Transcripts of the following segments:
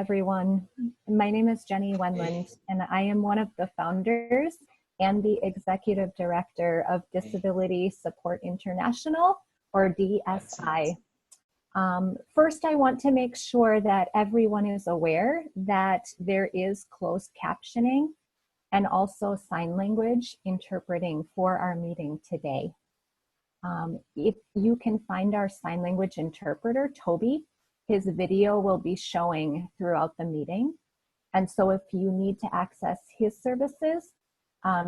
everyone. My name is Jenny Wendland, and I am one of the founders and the executive director of Disability Support International, or DSI. First, I want to make sure that everyone is aware that there is closed captioning and also sign language interpreting for our meeting today. If you can find our sign language interpreter, Toby, his video will be showing throughout the meeting. And so if you need to access his services,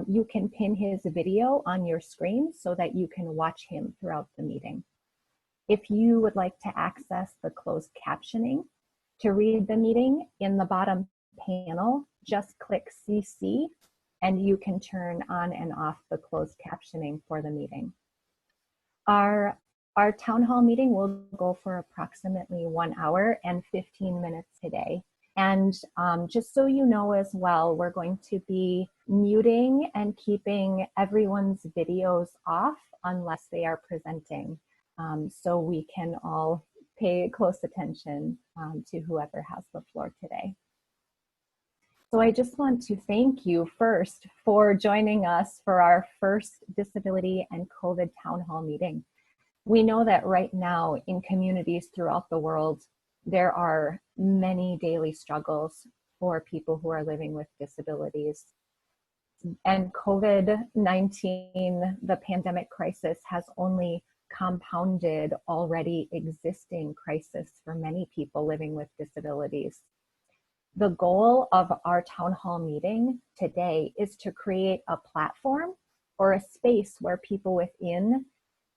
you can pin his video on your screen so that you can watch him throughout the meeting. If you would like to access the closed captioning to read the meeting, in the bottom panel, just click CC and you can turn on and off the closed captioning for the meeting. Our town hall meeting will go for approximately 1 hour and 15 minutes today. And just so you know as well, we're going to be muting and keeping everyone's videos off unless they are presenting, so we can all pay close attention to whoever has the floor today. So I just want to thank you first for joining us for our first Disability and COVID Town Hall meeting. We know that right now in communities throughout the world, there are many daily struggles for people who are living with disabilities. And COVID-19, the pandemic crisis, has only compounded already existing crisis for many people living with disabilities. The goal of our town hall meeting today is to create a platform or a space where people within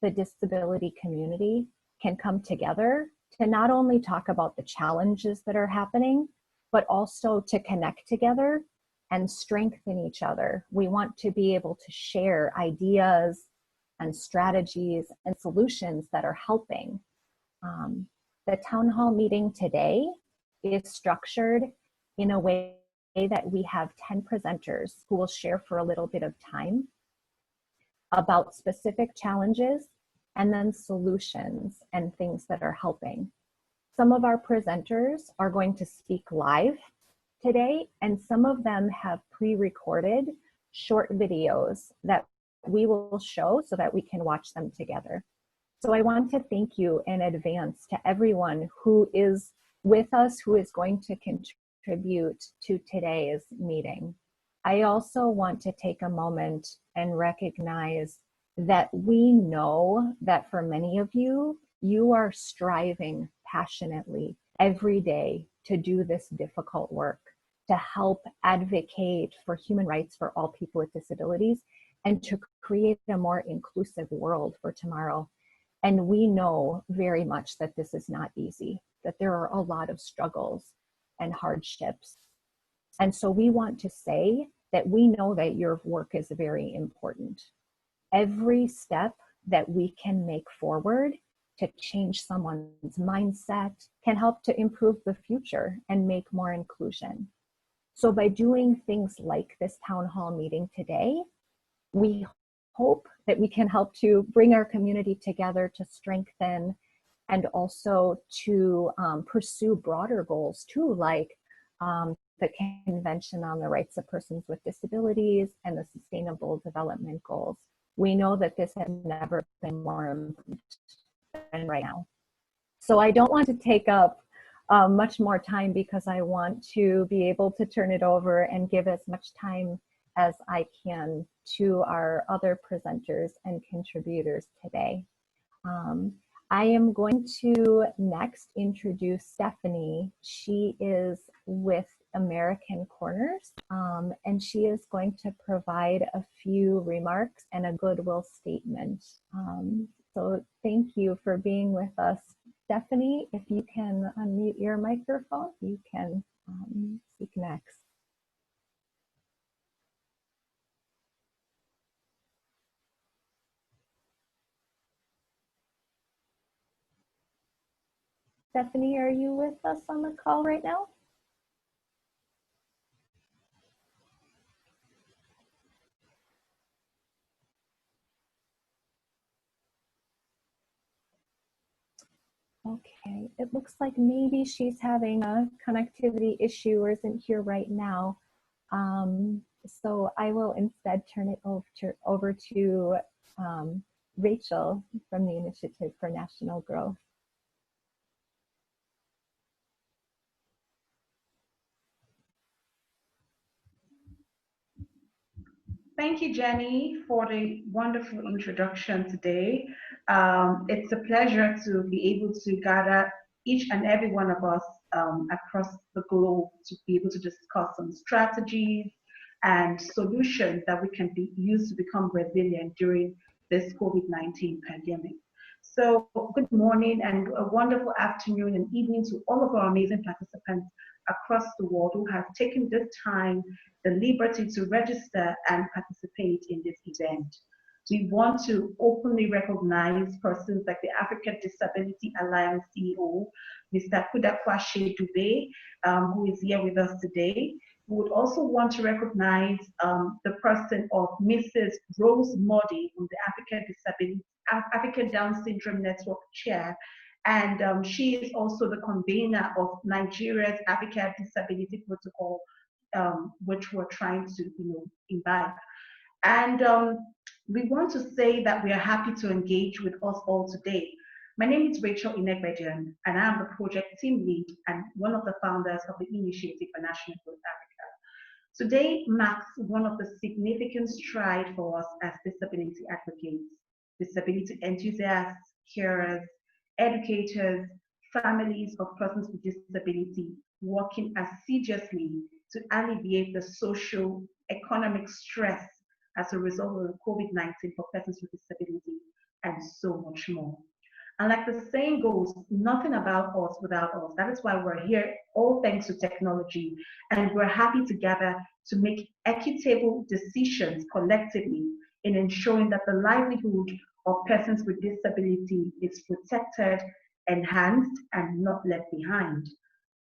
the disability community can come together to not only talk about the challenges that are happening, but also to connect together and strengthen each other. We want to be able to share ideas and strategies and solutions that are helping. The town hall meeting today is structured in a way that we have 10 presenters who will share for a little bit of time about specific challenges and then solutions and things that are helping. Some of our presenters are going to speak live today, and some of them have pre-recorded short videos that we will show so that we can watch them together. So I want to thank you in advance to everyone who is with us, who is going to contribute to today's meeting. I also want to take a moment and recognize that we know that for many of you, you are striving passionately every day to do this difficult work, to help advocate for human rights for all people with disabilities and to create a more inclusive world for tomorrow. And we know very much that this is not easy, that there are a lot of struggles and hardships. And so we want to say that we know that your work is very important. Every step that we can make forward to change someone's mindset can help to improve the future and make more inclusion. So by doing things like this town hall meeting today, we hope that we can help to bring our community together to strengthen and also to pursue broader goals too, like the Convention on the Rights of Persons with Disabilities and the Sustainable Development Goals. We know that this has never been more important than right now. So I don't want to take up much more time because I want to be able to turn it over and give as much time as I can to our other presenters and contributors today. I am going to next introduce Stephanie. She is with American Corners, and she is going to provide a few remarks and a goodwill statement. So thank you for being with us. Stephanie, if you can unmute your microphone, you can speak next. Stephanie, are you with us on the call right now? Okay, it looks like maybe she's having a connectivity issue or isn't here right now. So I will instead turn it over to Rachel from the Initiative for National Growth. Thank you, Jenny, for the wonderful introduction today. It's a pleasure to be able to gather each and every one of us across the globe to be able to discuss some strategies and solutions that we can use to become resilient during this COVID-19 pandemic. So good morning and a wonderful afternoon and evening to all of our amazing participants across the world who have taken this time, the liberty to register and participate in this event. We want to openly recognize persons like the African Disability Alliance CEO, Mr. Kudakwashe Dube, who is here with us today. We would also want to recognize the person of Mrs. Rose Modi from the African Down Syndrome Network Chair, and she is also the convener of Nigeria's African Disability Protocol, which we're trying to imbibe. And we want to say that we are happy to engage with us all today. My name is Rachel Inegbedian, and I am the project team lead and one of the founders of the Initiative for National Growth Africa. Today marks one of the significant strides for us as disability advocates, disability enthusiasts, carers, educators, families of persons with disability, working assiduously to alleviate the social, economic stress as a result of COVID-19 for persons with disability, and so much more. And like the saying goes, nothing about us without us. That is why we're here, all thanks to technology. And we're happy to gather to make equitable decisions collectively in ensuring that the livelihood of persons with disability is protected, enhanced, and not left behind.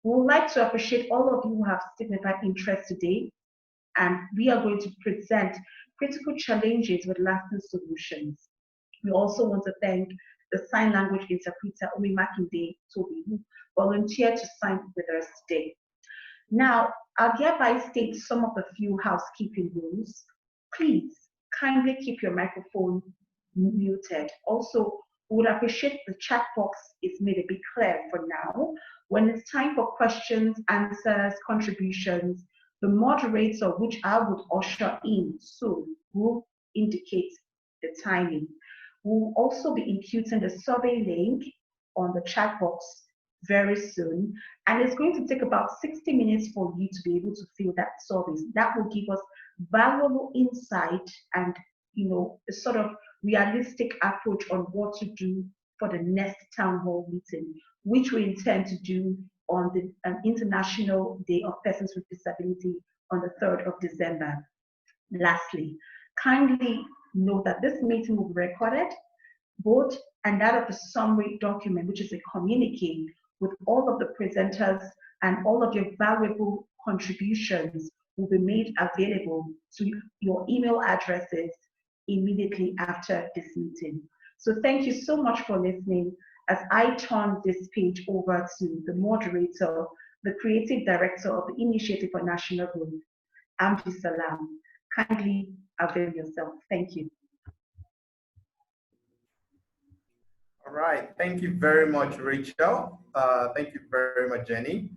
We would like to appreciate all of you who have signified interest today, and we are going to present critical challenges with lasting solutions. We also want to thank the sign language interpreter, Omi Makinde Toby, who volunteered to sign with us today. Now, I'll hereby state some of the few housekeeping rules. Please kindly keep your microphone muted. Also, we would appreciate the chat box is made a bit clear for now. When it's time for questions, answers, contributions, the moderator, which I would usher in soon, will indicate the timing. We'll also be imputing the survey link on the chat box very soon, and it's going to take about 60 minutes for you to be able to fill that survey. That will give us valuable insight and a sort of realistic approach on what to do for the next town hall meeting, which we intend to do on the International Day of Persons with Disability on the 3rd of December. Lastly, kindly note that this meeting will be recorded, both and that of the summary document, which is a communique with all of the presenters and all of your valuable contributions will be made available to your email addresses immediately after this meeting. So thank you so much for listening as I turn this page over to the moderator, the creative director of the Initiative for National Growth, Amdi Salam. Kindly avail yourself. Thank you. All right, thank you very much, Rachel. Thank you very much, Jenny.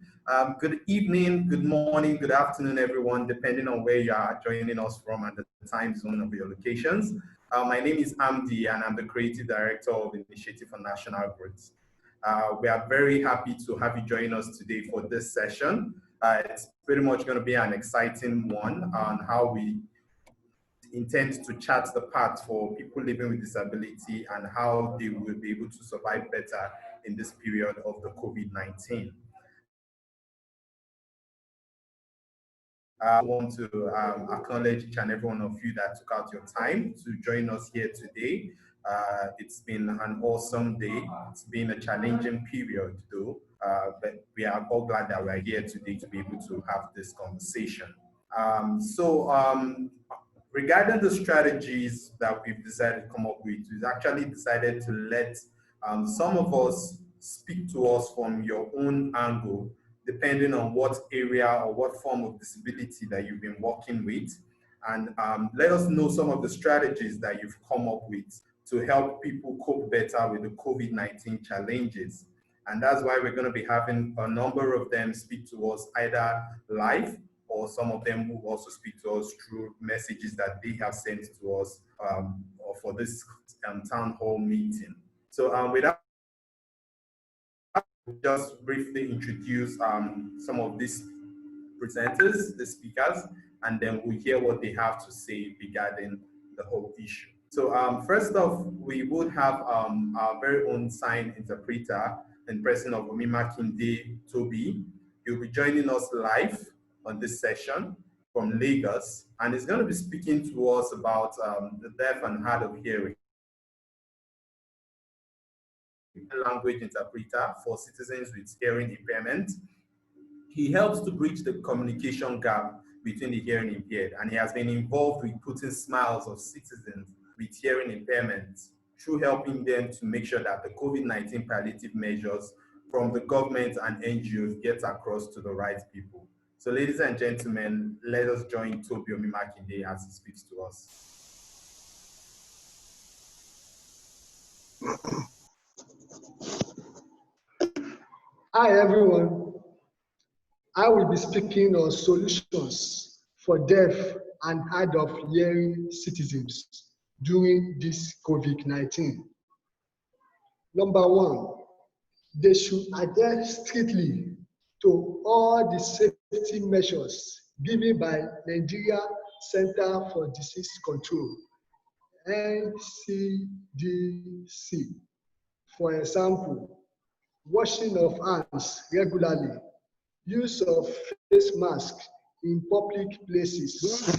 Good evening, good morning, good afternoon, everyone, depending on where you are joining us from and the time zone of your locations. My name is Amdi, and I'm the Creative Director of the Initiative for National Growth. We are very happy to have you join us today for this session. It's pretty much going to be an exciting one on how we intend to chart the path for people living with disability and how they will be able to survive better in this period of the COVID-19. I want to acknowledge each and every one of you that took out your time to join us here today. It's been an awesome day. It's been a challenging period though, but we are all glad that we're here today to be able to have this conversation. Regarding the strategies that we've decided to come up with, we've actually decided to let some of us speak to us from your own angle, depending on what area or what form of disability that you've been working with. And let us know some of the strategies that you've come up with to help people cope better with the COVID-19 challenges. And that's why we're going to be having a number of them speak to us either live, or some of them will also speak to us through messages that they have sent to us or for this town hall meeting. So without just briefly introduce some of these presenters, the speakers, and then we'll hear what they have to say regarding the whole issue. So first off, we would have our very own sign interpreter in person of Omimakinde Toby. He'll be joining us live on this session from Lagos, and he's going to be speaking to us about the deaf and hard of hearing language interpreter for citizens with hearing impairment. He helps to bridge the communication gap between the hearing impaired, and he has been involved with putting smiles of citizens with hearing impairments through helping them to make sure that the COVID-19 palliative measures from the government and NGOs get across to the right people. So ladies and gentlemen, let us join Toby Omimakinde as he speaks to us. Hi everyone. I will be speaking on solutions for deaf and hard of hearing citizens during this COVID-19. Number one, they should adhere strictly to all the safety measures given by Nigeria Center for Disease Control, NCDC. For example, washing of hands regularly, use of face mask in public places,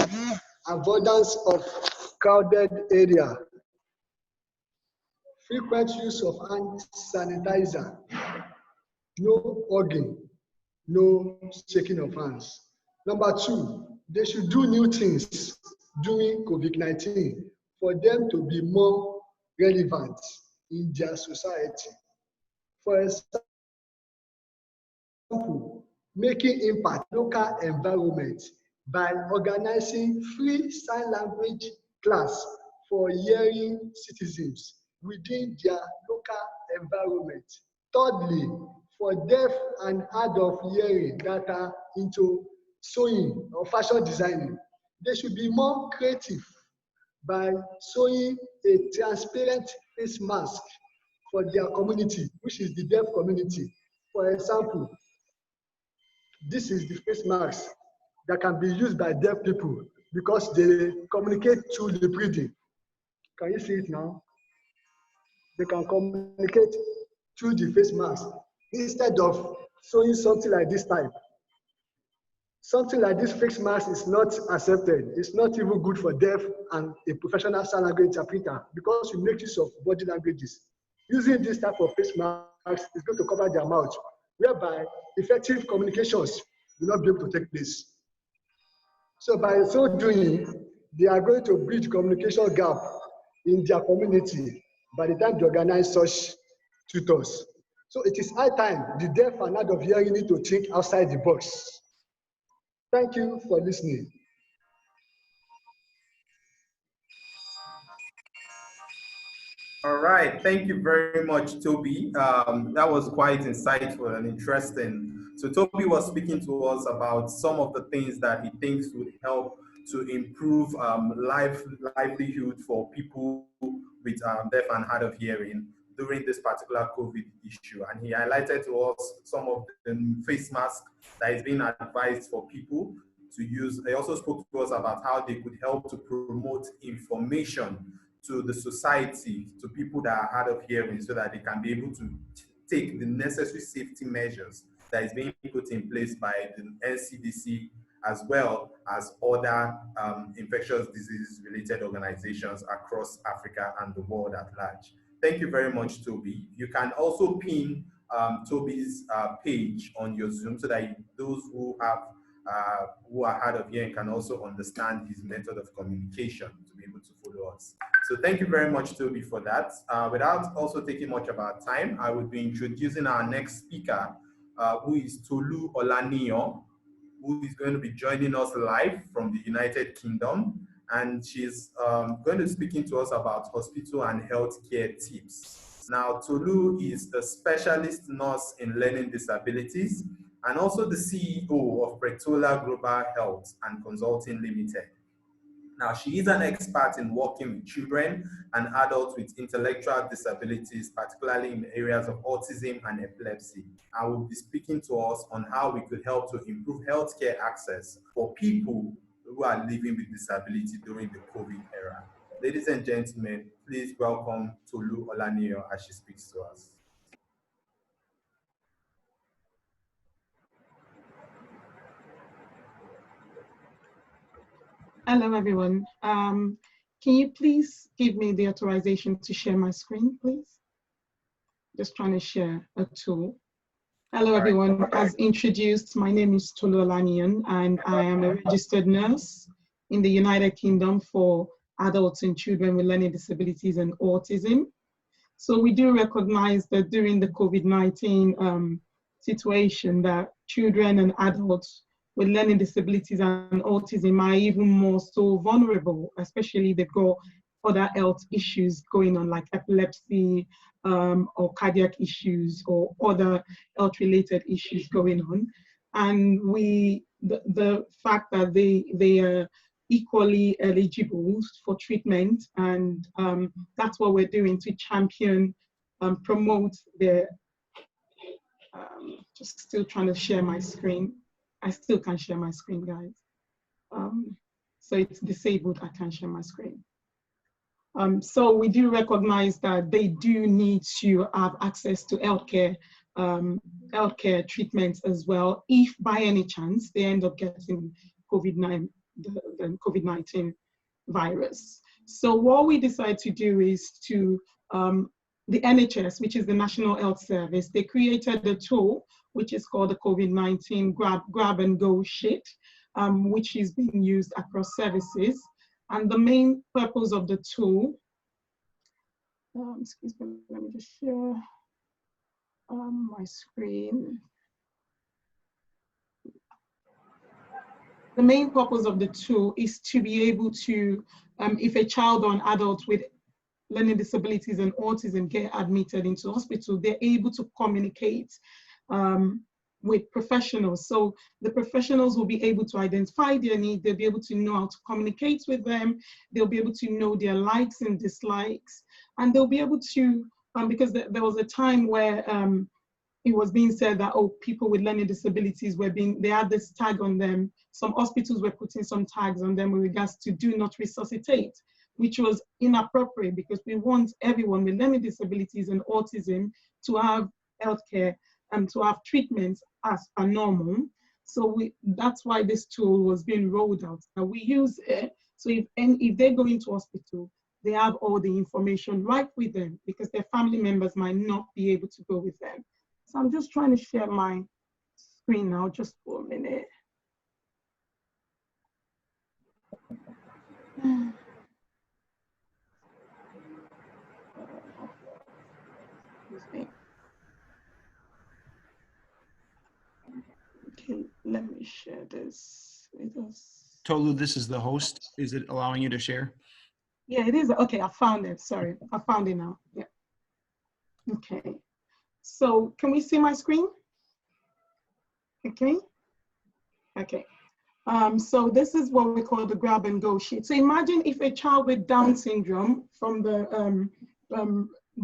avoidance of crowded area, frequent use of hand sanitizer, no hugging, no shaking of hands. Number two, they should do new things during COVID-19 for them to be more relevant in their society. For example, making impact local environment by organizing free sign language class for hearing citizens within their local environment. Thirdly, for deaf and hard of hearing that are into sewing or fashion designing, they should be more creative by sewing a transparent face mask for their community, which is the deaf community. For example, this is the face mask that can be used by deaf people because they communicate through lip reading. Can you see it now? They can communicate through the face mask instead of sewing something like this type. Something like this face mask is not accepted. It's not even good for deaf and a professional sign language interpreter because you make use of body languages. Using this type of face mask is going to cover their mouth, whereby effective communications will not be able to take place. So by so doing, they are going to bridge communication gap in their community by the time they organize such tutors. So it is high time the deaf and hard of hearing need to think outside the box. Thank you for listening. All right, thank you very much, Toby. That was quite insightful and interesting. So Toby was speaking to us about some of the things that he thinks would help to improve livelihood for people with deaf and hard of hearing during this particular COVID issue. And he highlighted to us some of the face masks that is being advised for people to use. He also spoke to us about how they could help to promote information to the society, to people that are hard of hearing, so that they can be able to take the necessary safety measures that is being put in place by the NCDC, as well as other infectious disease related organizations across Africa and the world at large. Thank you very much, Toby. You can also pin Toby's page on your Zoom so that those who have who are hard of hearing can also understand his method of communication to be able to follow us. So thank you very much, Toby, for that. Without also taking much of our time, I will be introducing our next speaker, who is Tolu Olaniyan, who is going to be joining us live from the United Kingdom. And she's going to be speaking to us about hospital and healthcare tips. Now, Tolu is a specialist nurse in learning disabilities and also the CEO of Pretola Global Health and Consulting Limited. Now, she is an expert in working with children and adults with intellectual disabilities, particularly in the areas of autism and epilepsy. I will be speaking to us on how we could help to improve healthcare access for people who are living with disability during the COVID era. Ladies and gentlemen, please welcome Tolu Olaniyan as she speaks to us. Hello, everyone. Can you please give me the authorization to share my screen, please? Just trying to share a tool. Hello, everyone. As introduced, my name is Tolu Olaniyan, and I am a registered nurse in the United Kingdom for adults and children with learning disabilities and autism. So we do recognize that during the COVID-19 situation that children and adults with learning disabilities and autism are even more so vulnerable, especially they've got other health issues going on like epilepsy or cardiac issues or other health-related issues going on. And the fact that they are equally eligible for treatment, and that's what we're doing to champion, promote their, just still trying to share my screen. I still can't share my screen, guys. So it's disabled, I can't share my screen. So we do recognize that they do need to have access to healthcare treatments as well, if by any chance they end up getting the COVID-19 virus. So what we decide to do is to, the NHS, which is the National Health Service, they created a tool which is called the COVID-19 grab and go sheet, which is being used across services. And the main purpose of the tool, excuse me, let me just share my screen. The main purpose of the tool is to be able to, if a child or an adult with learning disabilities and autism get admitted into hospital, they're able to communicate with professionals. So the professionals will be able to identify their need, they'll be able to know how to communicate with them, they'll be able to know their likes and dislikes, and they'll be able to, because there was a time where it was being said that, oh, people with learning disabilities they had this tag on them. Some hospitals were putting some tags on them with regards to do not resuscitate, which was inappropriate because we want everyone with learning disabilities and autism to have healthcare and to have treatments as per normal. So that's why this tool was being rolled out. Now we use it, so if they go into hospital, they have all the information right with them because their family members might not be able to go with them. So I'm just trying to share my screen now, just for a minute. Okay, let me share this with us. Tolu, this is the host. Is it allowing you to share? Yeah, it is. Okay, I found it. Sorry, I found it now. Yeah. Okay. So can we see my screen? Okay. Okay. So this is what we call the grab and go sheet. So imagine if a child with Down syndrome from the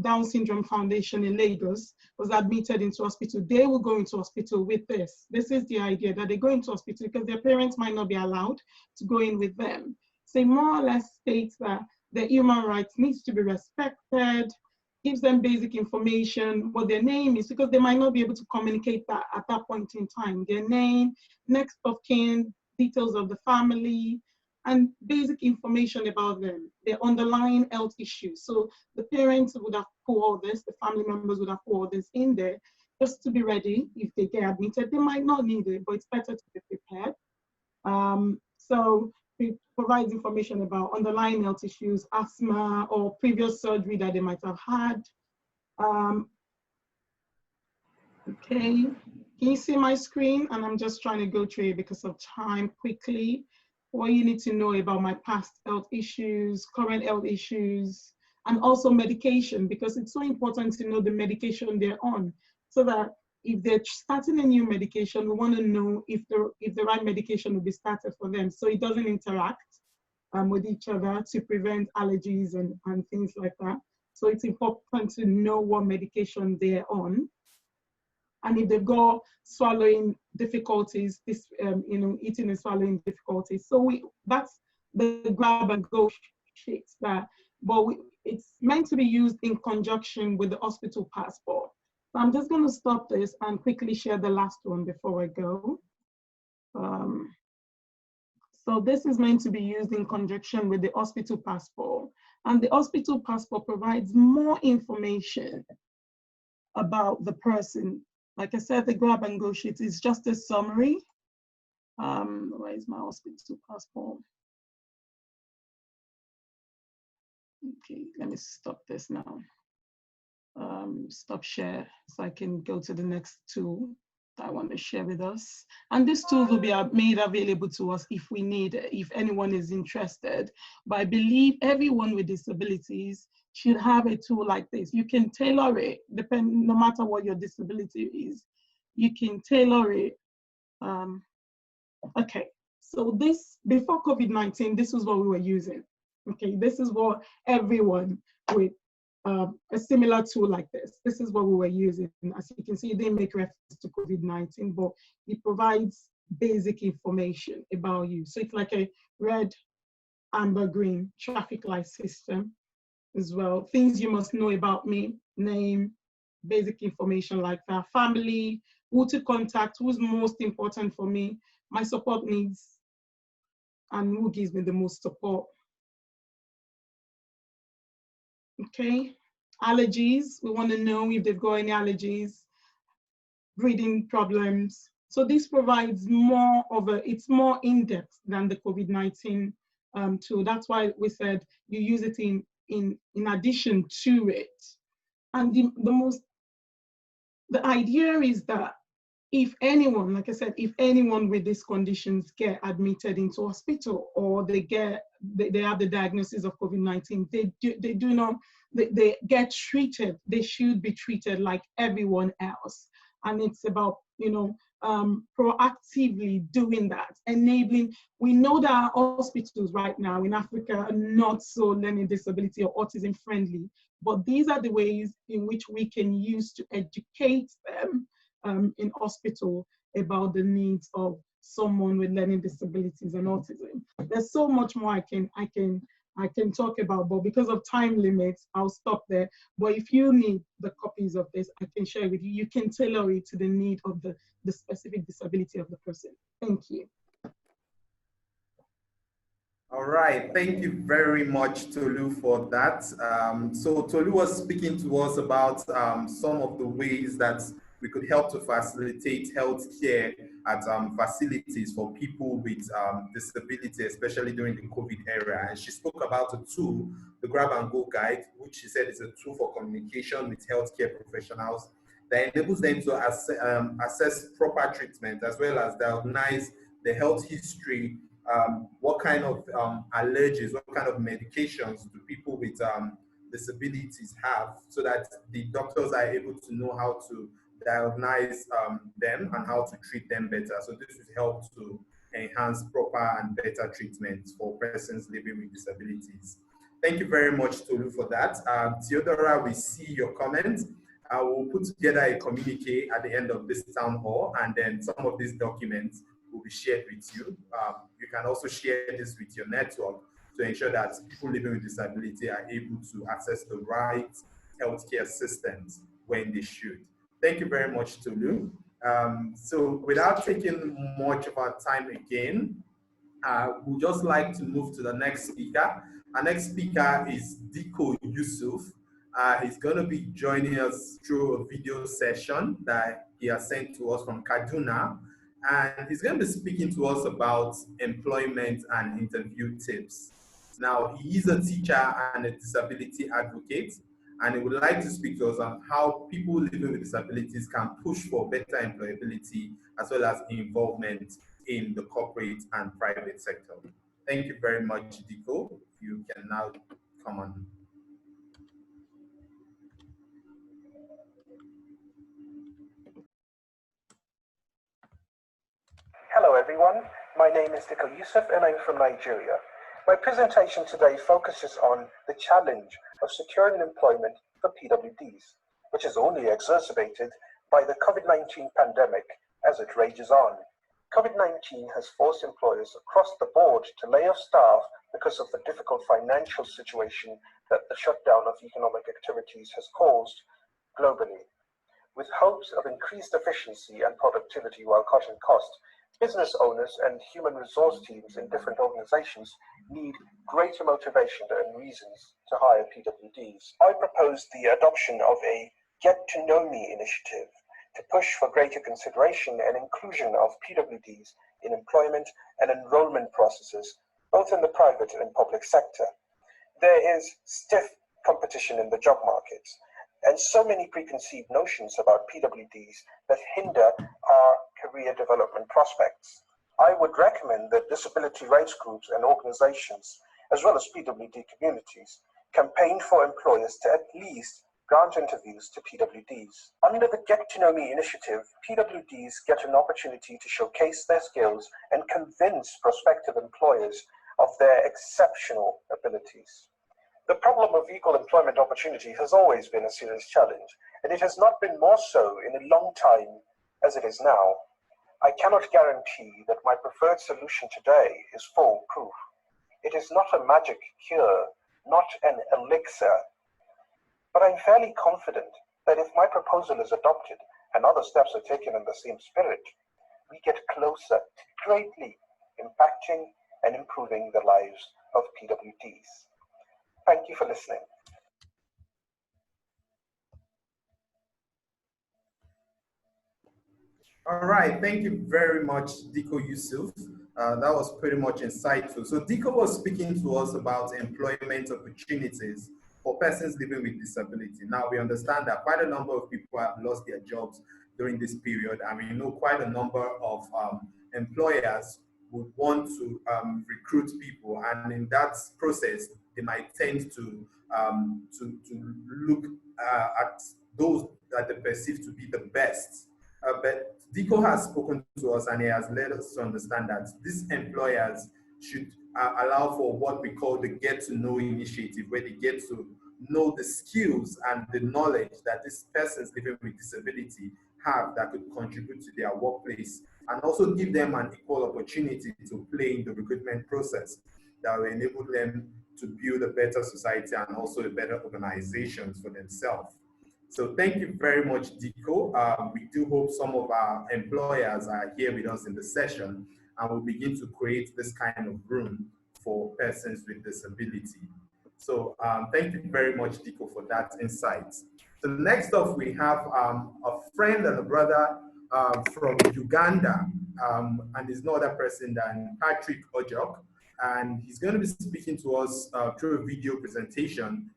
Down Syndrome Foundation in Lagos was admitted into hospital, they will go into hospital with this. This is the idea, that they go into hospital because their parents might not be allowed to go in with them. So it more or less states that their human rights needs to be respected, gives them basic information, what their name is, because they might not be able to communicate that at that point in time. Their name, next of kin, details of the family, and basic information about them, their underlying health issues. So the parents would have put all this, the family members would have put all this in there just to be ready if they get admitted. They might not need it, but it's better to be prepared. So it provides information about underlying health issues, asthma, or previous surgery that they might have had. Okay, can you see my screen? And I'm just trying to go through it because of time quickly. What you need to know about my past health issues, current health issues, and also medication, because it's so important to know the medication they're on, so that if they're starting a new medication, we want to know if the right medication will be started for them, so it doesn't interact with each other, to prevent allergies and things like that. So it's important to know what medication they're on. And if they've got swallowing difficulties, eating and swallowing difficulties. So that's the grab and go sheets that, but it's meant to be used in conjunction with the hospital passport. So I'm just going to stop this and quickly share the last one before I go. So this is meant to be used in conjunction with the hospital passport. And the hospital passport provides more information about the person. Like I said, the grab and go sheet is just a summary. Where is my hospital passport? Okay, let me stop this now. Stop share so I can go to the next tool that I want to share with us. And this tool will be made available to us if we need it, if anyone is interested. But I believe everyone with disabilities should have a tool like this. You can tailor it, no matter what your disability is. You can tailor it. Okay, so this, before COVID-19, this is what we were using. Okay, this is what everyone with a similar tool like this is what we were using. As you can see, they make reference to COVID-19, but it provides basic information about you. So it's like a red, amber, green traffic light system as well. Things you must know about me, name, basic information like that, family, who to contact, who's most important for me, my support needs, and who gives me the most support. Okay, allergies, we want to know if they've got any allergies, breathing problems. So this provides more of it's more in-depth than the COVID-19 tool. That's why we said you use it in addition to it. And the idea is that if anyone, like I said, if anyone with these conditions get admitted into hospital, or they have the diagnosis of COVID-19, they get treated, they should be treated like everyone else. And it's about, proactively doing that, enabling. We know that our hospitals right now in Africa are not so learning disability or autism friendly, but these are the ways in which we can use to educate them in hospital about the needs of someone with learning disabilities and autism. There's so much more I can talk about, but because of time limits, I'll stop there. But if you need the copies of this, I can share with you. You can tailor it to the need of the specific disability of the person. Thank you. All right, thank you very much, Tolu, for that. So Tolu was speaking to us about some of the ways that we could help to facilitate healthcare at facilities for people with disability, especially during the COVID era. And she spoke about a tool, the Grab and Go Guide, which she said is a tool for communication with healthcare professionals that enables them to assess proper treatment, as well as diagnose the health history, what kind of allergies, what kind of medications do people with disabilities have, so that the doctors are able to know how to diagnose them and how to treat them better. So this will help to enhance proper and better treatment for persons living with disabilities. Thank you very much, Tolu, for that. Theodora, we see your comments. I will put together a communique at the end of this town hall, and then some of these documents will be shared with you. You can also share this with your network to ensure that people living with disability are able to access the right healthcare systems when they should. Thank you very much, Tolu. So without taking much of our time again, we'd just like to move to the next speaker. Our next speaker is Diko Yusuf. He's going to be joining us through a video session that he has sent to us from Kaduna. and he's going to be speaking to us about employment and interview tips. Now, he is a teacher and a disability advocate, and he would like to speak to us on how people living with disabilities can push for better employability as well as involvement in the corporate and private sector. Thank you very much, Diko. You can now come on. Hello everyone, my name is Diko Yusuf and I'm from Nigeria. My presentation today focuses on the challenge of securing employment for PWDs, which is only exacerbated by the COVID-19 pandemic as it rages on. COVID-19 has forced employers across the board to lay off staff because of the difficult financial situation that the shutdown of economic activities has caused globally. With hopes of increased efficiency and productivity while cutting costs, business owners and human resource teams in different organizations need greater motivation and reasons to hire PWDs. I propose the adoption of a Get to Know Me initiative to push for greater consideration and inclusion of PWDs in employment and enrollment processes, both in the private and public sector. There is stiff competition in the job markets, and so many preconceived notions about PWDs that hinder our career development prospects. I would recommend that disability rights groups and organizations, as well as PWD communities, campaign for employers to at least grant interviews to PWDs. Under the Get to Know Me initiative, PWDs get an opportunity to showcase their skills and convince prospective employers of their exceptional abilities. The problem of equal employment opportunity has always been a serious challenge, and it has not been more so in a long time as it is now. I cannot guarantee that my preferred solution today is foolproof. It is not a magic cure, not an elixir, but I'm fairly confident that if my proposal is adopted and other steps are taken in the same spirit, we get closer to greatly impacting and improving the lives of PWDs. Thank you for listening. All right, thank you very much, Diko Yusuf. That was pretty much insightful. So Diko was speaking to us about employment opportunities for persons living with disability. Now we understand that quite a number of people have lost their jobs during this period, and we know quite a number of employers would want to recruit people, and in that process, they might tend to look at those that they perceive to be the best. But Diko has spoken to us and he has led us to understand that these employers should allow for what we call the Get to Know initiative, where they get to know the skills and the knowledge that these persons living with disability have that could contribute to their workplace, and also give them an equal opportunity to play in the recruitment process that will enable them to build a better society and also a better organizations for themselves. So thank you very much, Diko. We do hope some of our employers are here with us in the session, and we'll begin to create this kind of room for persons with disability. So thank you very much, Diko, for that insight. So next up, we have a friend and a brother from Uganda, and he's no other person than Patrick Ojok, and he's going to be speaking to us through a video presentation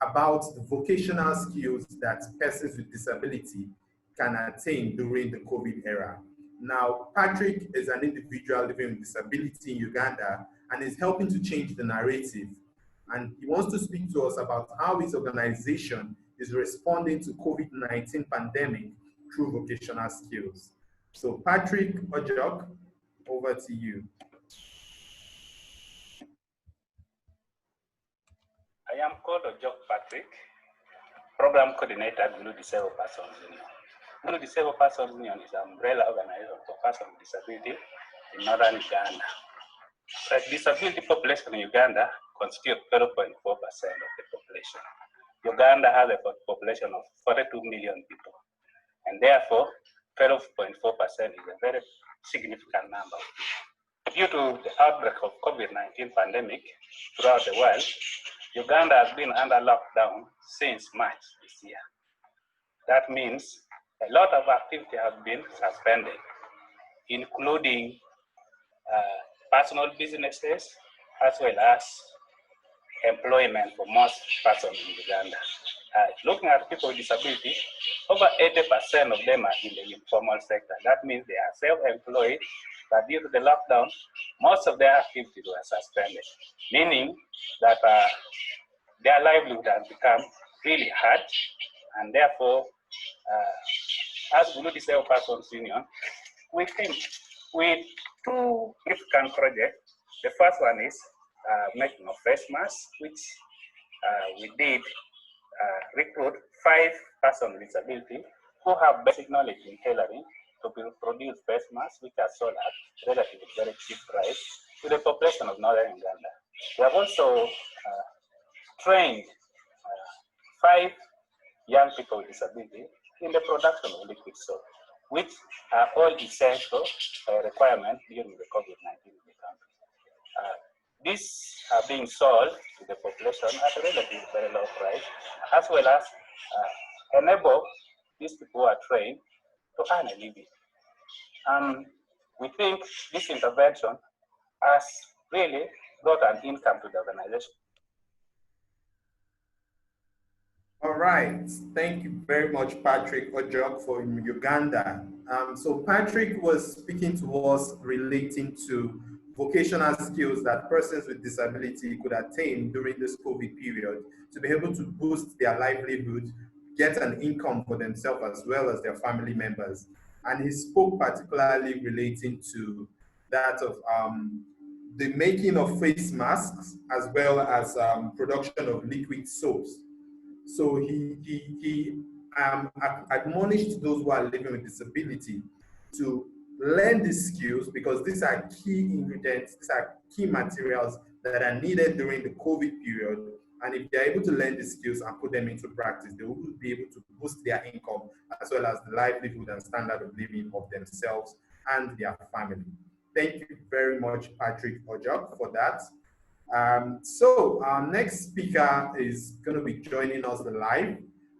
about the vocational skills that persons with disability can attain during the COVID era. Now, Patrick is an individual living with disability in Uganda and is helping to change the narrative. And he wants to speak to us about how his organization is responding to COVID-19 pandemic through vocational skills. So Patrick Ojok, over to you. I am called Ojok Patrick, Program Coordinator at Blue Disabled Persons Union. Blue Disabled Persons Union is an umbrella organization for persons with disability in northern Uganda. The disability population in Uganda constitutes 12.4% of the population. Uganda has a population of 42 million people, and therefore 12.4% is a very significant number. Due to the outbreak of COVID-19 pandemic throughout the world, Uganda has been under lockdown since March this year. That means a lot of activity has been suspended. including personal businesses as well as employment for most persons in Uganda. Looking at people with disability, over 80% of them are in the informal sector. That means they are self-employed, but due to the lockdown, most of their activities were suspended, meaning that their livelihood has become really hard, and therefore, as Blue Disabled Persons Union, we think with two significant projects. The first one is making of face masks, which we did recruit 5 persons with disability who have basic knowledge in tailoring to produce face masks, which are sold at relatively very cheap price to the population of northern Uganda. We have also trained 5 young people with disability in the production of liquid soap, which are all essential requirements during the COVID-19 in the country. These are being sold to the population at a relatively very low price, as well as enable these people who are trained to earn a living. We think this intervention has really brought an income to the organization. All right, thank you very much, Patrick Ojok from Uganda. So Patrick was speaking to us relating to vocational skills that persons with disability could attain during this COVID period to be able to boost their livelihood, get an income for themselves as well as their family members. And he spoke particularly relating to that of the making of face masks as well as production of liquid soaps. So he admonished those who are living with disability to learn these skills because these are key ingredients, these are key materials that are needed during the COVID period. And if they're able to learn these skills and put them into practice, they will be able to boost their income as well as the livelihood and standard of living of themselves and their family. Thank you very much, Patrick Ojok, for that. So our next speaker is going to be joining us live,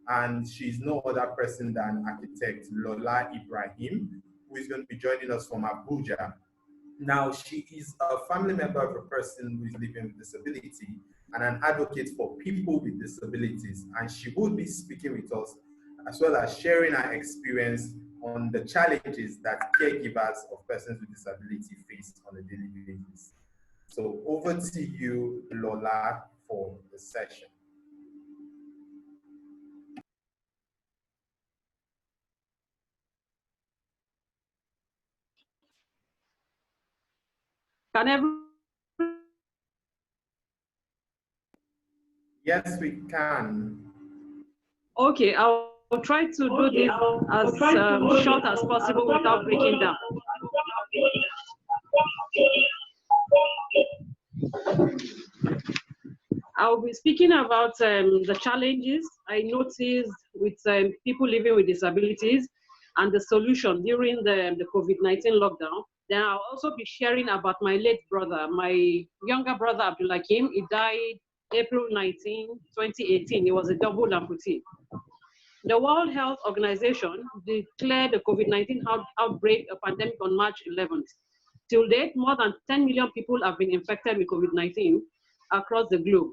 and she's no other person than architect Lola Ibrahim, who is going to be joining us from Abuja. Now, she is a family member of a person who is living with disability and an advocate for people with disabilities, and she will be speaking with us as well as sharing her experience on the challenges that caregivers of persons with disability face on a daily basis. So over to you, Lola, for the session. Can everyone? Yes, we can. Okay, I'll try to do this as short as possible without breaking down. I'll be speaking about the challenges I noticed with people living with disabilities and the solution during the COVID-19 lockdown. Then I'll also be sharing about my late brother, my younger brother, Abdulhakim. He died April 19, 2018. He was a double amputee. The World Health Organization declared the COVID-19 outbreak a pandemic on March 11th. Till date, more than 10 million people have been infected with COVID-19 across the globe,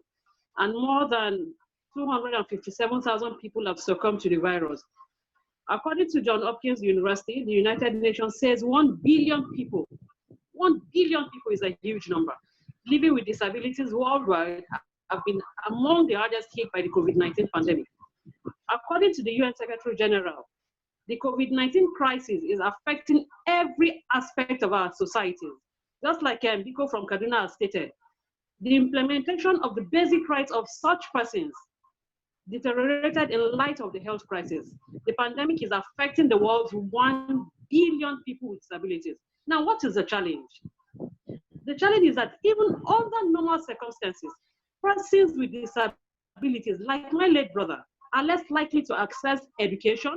and more than 257,000 people have succumbed to the virus. According to Johns Hopkins University, the United Nations says 1 billion people, 1 billion people is a huge number, living with disabilities worldwide have been among the hardest hit by the COVID-19 pandemic. According to the UN Secretary General, the COVID-19 crisis is affecting every aspect of our societies. Just like Biko from Kaduna has stated, the implementation of the basic rights of such persons deteriorated in light of the health crisis. The pandemic is affecting the world's 1 billion people with disabilities. Now, what is the challenge? The challenge is that even under normal circumstances, persons with disabilities, like my late brother, are less likely to access education,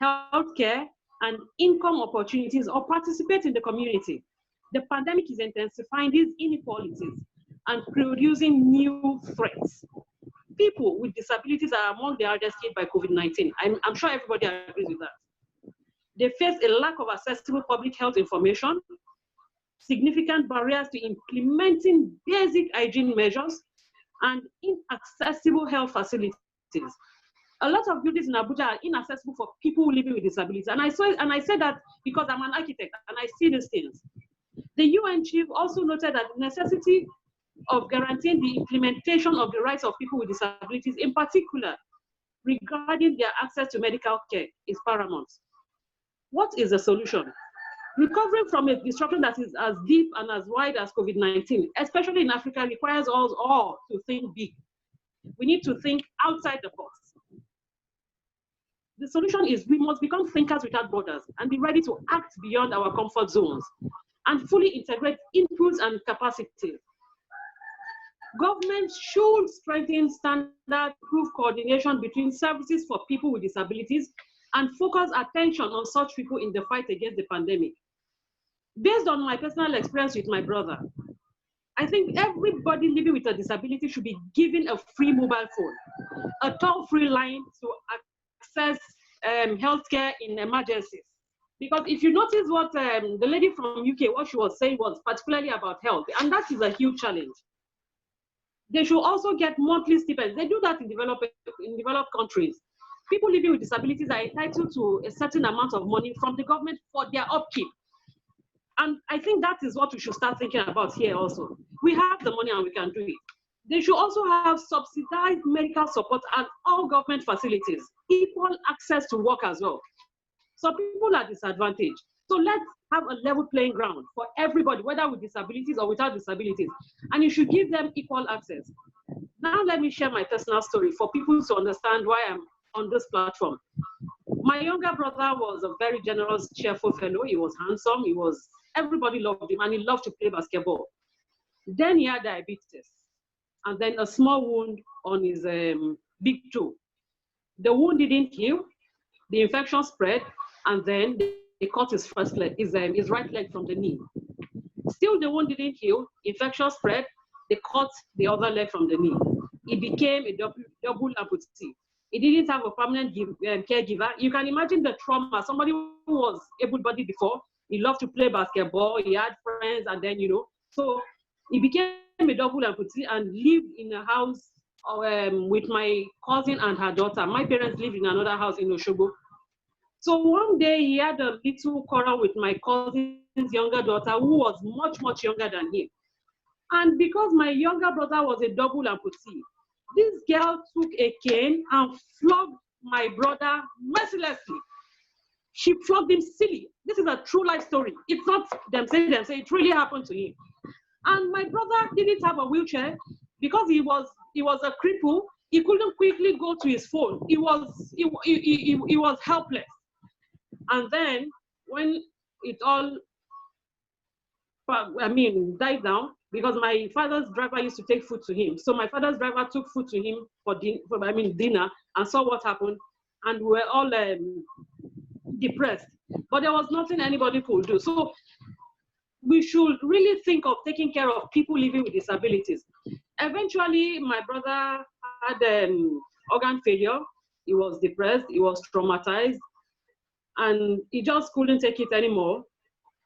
healthcare, and income opportunities or participate in the community. The pandemic is intensifying these inequalities and producing new threats. People with disabilities are among the hardest hit by COVID-19. I'm sure everybody agrees with that. They face a lack of accessible public health information, significant barriers to implementing basic hygiene measures, and inaccessible health facilities. A lot of buildings in Abuja are inaccessible for people living with disabilities. And I say that because I'm an architect and I see these things. The UN chief also noted that the necessity of guaranteeing the implementation of the rights of people with disabilities, in particular regarding their access to medical care, is paramount. What is the solution? Recovering from a disruption that is as deep and as wide as COVID-19, especially in Africa, requires us all to think big. We need to think outside the box. The solution is we must become thinkers without borders and be ready to act beyond our comfort zones and fully integrate inputs and capacity. Governments should strengthen standard-proof coordination between services for people with disabilities and focus attention on such people in the fight against the pandemic. Based on my personal experience with my brother, I think everybody living with a disability should be given a free mobile phone, a toll-free line to access healthcare in emergencies. Because if you notice what the lady from UK, what she was saying was particularly about health, and that is a huge challenge. They should also get monthly stipends. They do that in developed countries. People living with disabilities are entitled to a certain amount of money from the government for their upkeep. And I think that is what we should start thinking about here also. We have the money and we can do it. They should also have subsidized medical support at all government facilities, equal access to work as well. Some people are disadvantaged. So let's have a level playing ground for everybody, whether with disabilities or without disabilities. And you should give them equal access. Now let me share my personal story for people to understand why I'm on this platform. My younger brother was a very generous, cheerful fellow. He was handsome. Everybody loved him, and he loved to play basketball. Then he had diabetes, and then a small wound on his big toe. The wound didn't heal. The infection spread, and then they cut his first leg, his right leg from the knee. Still, the wound didn't heal. Infection spread. They cut the other leg from the knee. He became a double amputee. He didn't have a permanent caregiver. You can imagine the trauma. Somebody who was able-bodied before, he loved to play basketball. He had friends, and then, so he became a double amputee and lived in a house with my cousin and her daughter. My parents lived in another house in Oshogo. So one day he had a little quarrel with my cousin's younger daughter, who was much, much younger than him. And because my younger brother was a double amputee, this girl took a cane and flogged my brother mercilessly. She flogged him silly. This is a true life story. It's not them say, it really happened to him. And my brother didn't have a wheelchair because he was a cripple. He couldn't quickly go to his phone. He was helpless. And then when it all, died down, because my father's driver used to take food to him. So my father's driver took food to him for dinner, and saw what happened, and we were all depressed. But there was nothing anybody could do. So we should really think of taking care of people living with disabilities. Eventually, my brother had organ failure. He was depressed. He was traumatized. And he just couldn't take it anymore.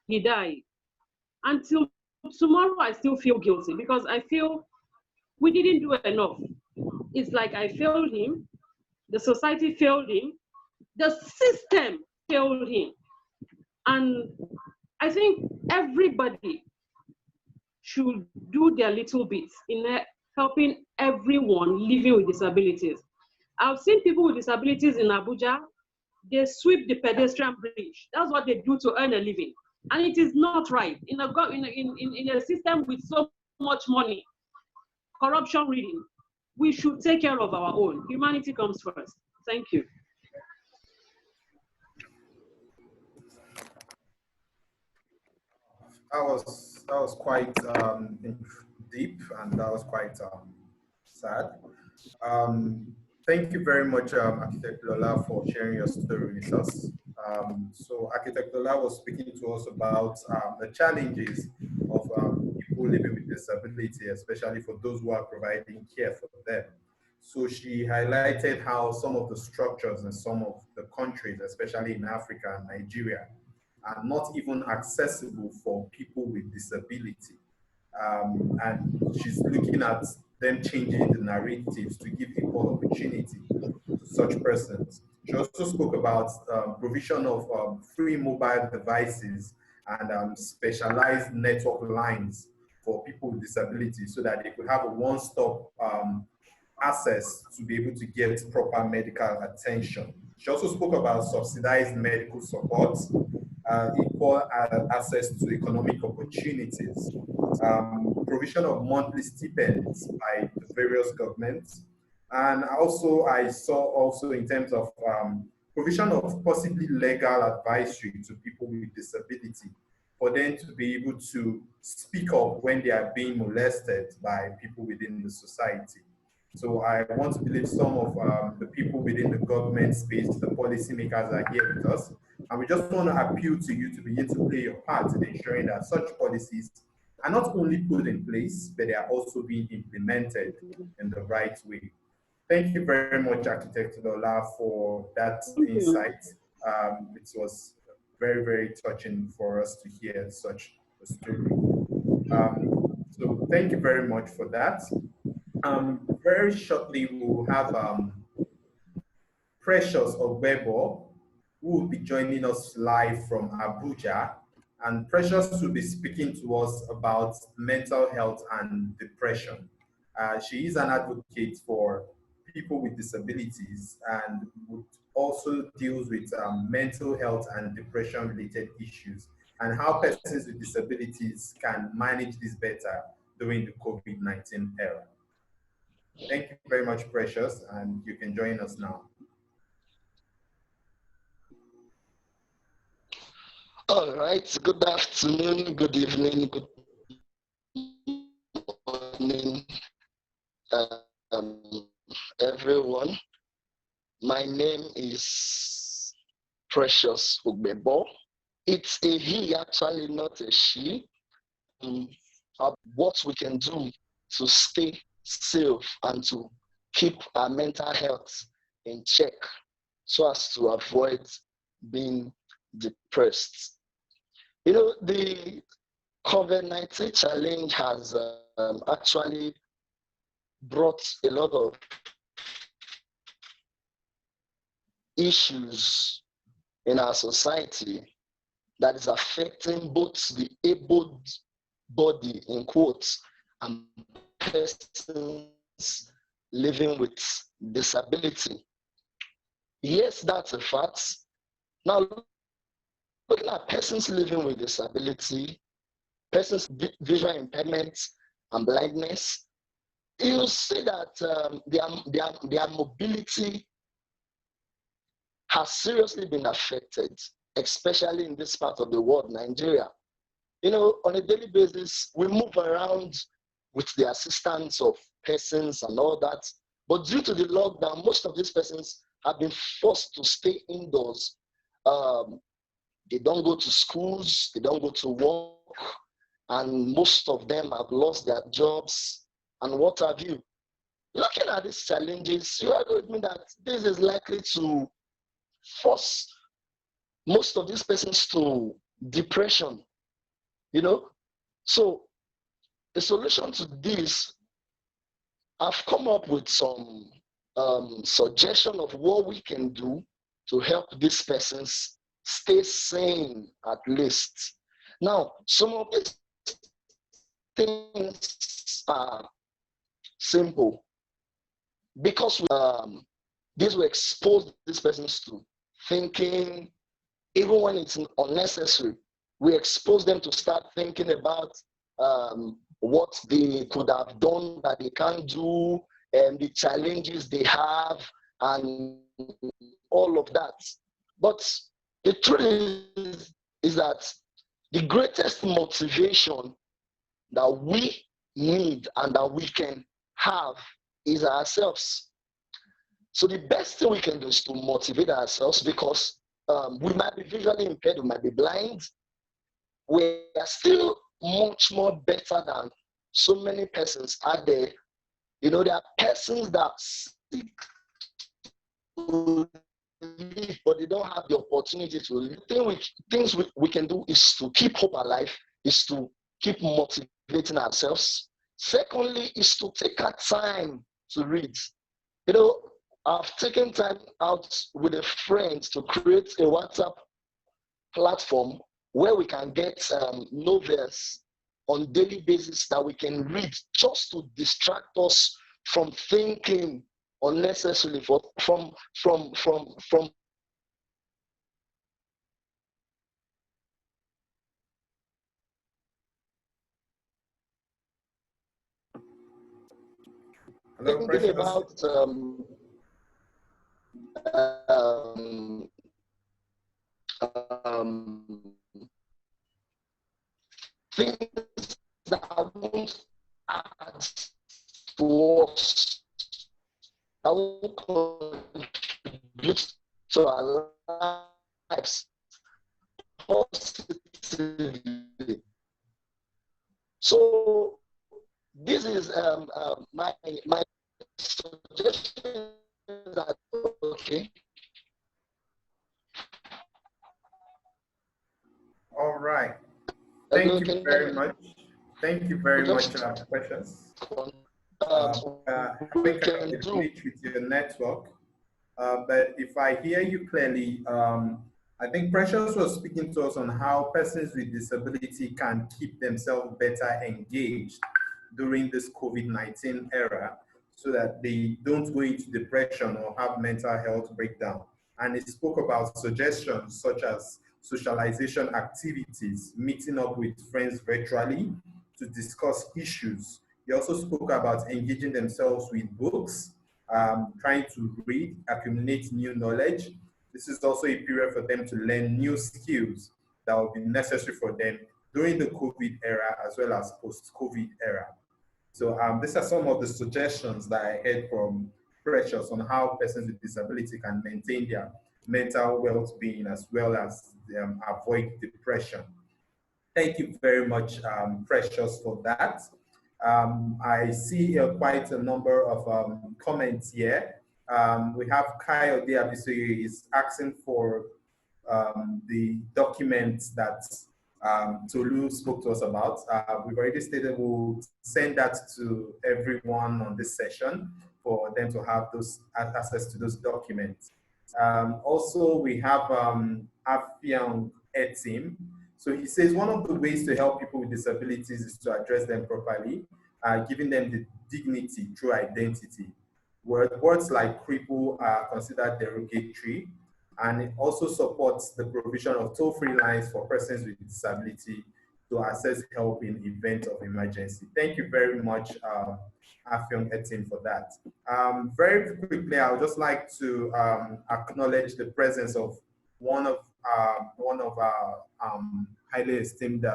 He died. Until tomorrow, I still feel guilty because I feel we didn't do enough. It's like I failed him. The society failed him. The system failed him. And I think everybody should do their little bit in helping everyone living with disabilities. I've seen people with disabilities in Abuja. They sweep the pedestrian bridge. That's what they do to earn a living. And it is not right. In a system with so much money, corruption reading, we should take care of our own. Humanity comes first. Thank you. That was quite deep, and that was quite sad. Thank you very much, Architect Lola, for sharing your story with us. So Architect Lola was speaking to us about the challenges of people living with disability, especially for those who are providing care for them. So she highlighted how some of the structures in some of the countries, especially in Africa and Nigeria, are not even accessible for people with disability. And she's looking at them changing the narratives to give equal opportunity to such persons. She also spoke about provision of free mobile devices and specialized network lines for people with disabilities so that they could have a one-stop access to be able to get proper medical attention. She also spoke about subsidized medical support, equal access to economic opportunities, provision of monthly stipends by the various governments, and also I saw also in terms of provision of possibly legal advisory to people with disability for them to be able to speak up when they are being molested by people within the society. So I want to believe some of the people within the government space, the policymakers are here with us. And we just want to appeal to you to begin to play your part in ensuring that such policies are not only put in place, but they are also being implemented in the right way. Thank you very much, Architect Lola, for that insight. It was very, very touching for us to hear such a story. So thank you very much for that. Very shortly, we will have Precious Ogbebo, who will be joining us live from Abuja. And Precious will be speaking to us about mental health and depression. She is an advocate for people with disabilities and would also deals with mental health and depression related issues and how persons with disabilities can manage this better during the COVID-19 era. Thank you very much, Precious, and you can join us now. All right, good afternoon, good evening, good morning, everyone. My name is Precious Ogbebo. It's a he, actually, not a she. What we can do to stay safe and to keep our mental health in check so as to avoid being depressed. You know, the COVID-19 challenge has actually brought a lot of issues in our society that is affecting both the able body, in quotes, and persons living with disability. Yes, that's a fact. Now, looking at persons living with disability, persons with visual impairment and blindness, you see that their mobility has seriously been affected, especially in this part of the world, Nigeria. You know, on a daily basis, we move around with the assistance of persons and all that. But due to the lockdown, most of these persons have been forced to stay indoors. They don't go to schools, they don't go to work, and most of them have lost their jobs and what have you. Looking at these challenges, you agree with me that this is likely to force most of these persons to depression, you know? So the solution to this, I've come up with some suggestion of what we can do to help these persons stay sane at least. Now, some of these things are simple because these will expose these persons to thinking, even when it's unnecessary. We expose them to start thinking about what they could have done that they can't do, and the challenges they have, and all of that. But the truth is that the greatest motivation that we need and that we can have is ourselves. So the best thing we can do is to motivate ourselves, because we might be visually impaired, we might be blind. We are still much more better than so many persons out there. You know, there are persons that to live, but they don't have the opportunity to live. Things we can do is to keep hope alive, is to keep motivating ourselves. Secondly, is to take our time to read. You know, I've taken time out with a friend to create a WhatsApp platform where we can get novels on daily basis that we can read just to distract us from thinking unnecessarily, from Hello, thinking Precious. about things that won't add to us, that won't contribute to our lives positively. So this is my suggestion that okay. All right. Thank you very much. Thank you very much, Precious. We I can think do glitch with your network, but if I hear you clearly, I think Precious was speaking to us on how persons with disability can keep themselves better engaged during this COVID-19 era so that they don't go into depression or have mental health breakdown. And he spoke about suggestions such as socialization activities, meeting up with friends virtually to discuss issues. He also spoke about engaging themselves with books, trying to read, accumulate new knowledge. This is also a period for them to learn new skills that will be necessary for them during the COVID era as well as post-COVID era. So these are some of the suggestions that I heard from Precious on how persons with disability can maintain their mental well-being as well as avoid depression. Thank you very much, Precious, for that. I see quite a number of comments here. We have Kyle Diabisoye is asking for the documents that Tolu spoke to us about. We've already stated we'll send that to everyone on this session for them to have those access to those documents. Also, we have Afiang Etim. So he says one of the ways to help people with disabilities is to address them properly, giving them the dignity through identity. Words like cripple are considered derogatory, and it also supports the provision of toll-free lines for persons with disability to access help in event of emergency. Thank you very much, Afiong Etim, for that. Very quickly, I would just like to acknowledge the presence of one of our highly esteemed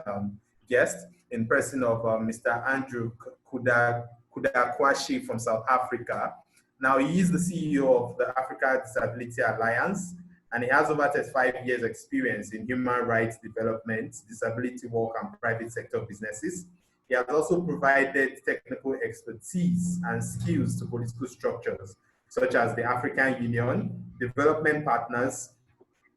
guests in person of Mr. Andrew Kudakwashi from South Africa. Now, he is the CEO of the Africa Disability Alliance, and he has over 35 years experience in human rights development, disability work, and private sector businesses. He has also provided technical expertise and skills to political structures, such as the African Union, development partners,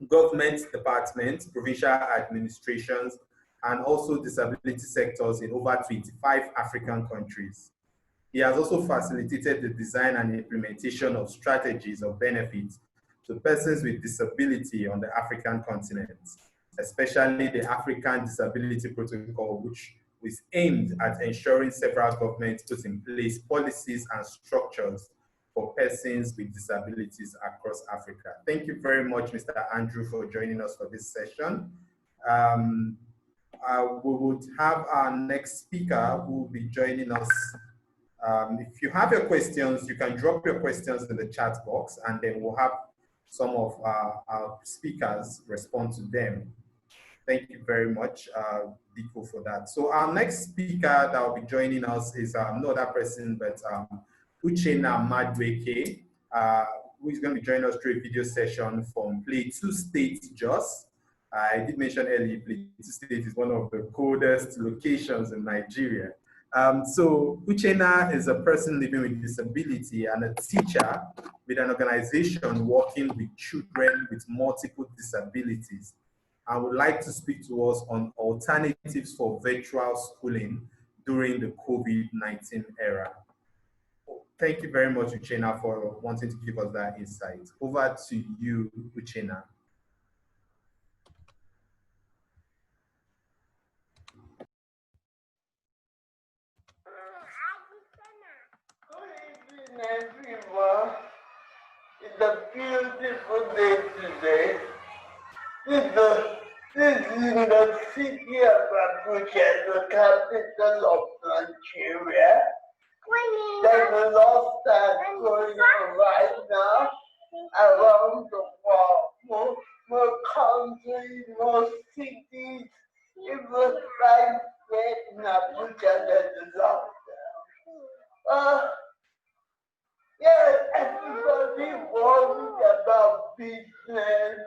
government departments, provincial administrations, and also disability sectors in over 25 African countries. He has also facilitated the design and implementation of strategies of benefits to persons with disability on the African continent, especially the African Disability Protocol, which is aimed at ensuring several governments put in place policies and structures for persons with disabilities across Africa. Thank you very much, Mr. Andrew, for joining us for this session. We would have our next speaker who will be joining us. If you have your questions, you can drop your questions in the chat box, and then we'll have some of our speakers respond to them. Thank you very much, Diko, for that. So our next speaker that will be joining us is no other person but Uchenna Madweke, who is going to be joining us through a video session from Plateau State, Jos. I did mention earlier, Plateau State is one of the coldest locations in Nigeria. So Uchenna is a person living with disability and a teacher with an organization working with children with multiple disabilities. I would like to speak to us on alternatives for virtual schooling during the COVID-19 era. Thank you very much, Uchenna, for wanting to give us that insight. Over to you, Uchenna. Good evening, everyone. It's a beautiful day today. This is in the city of Abuja, the capital of Nigeria. There's a lot that's going on right now around the world. More countries, more cities, even right there in Abuja, there's a lockdown. Yeah, everybody worried about business,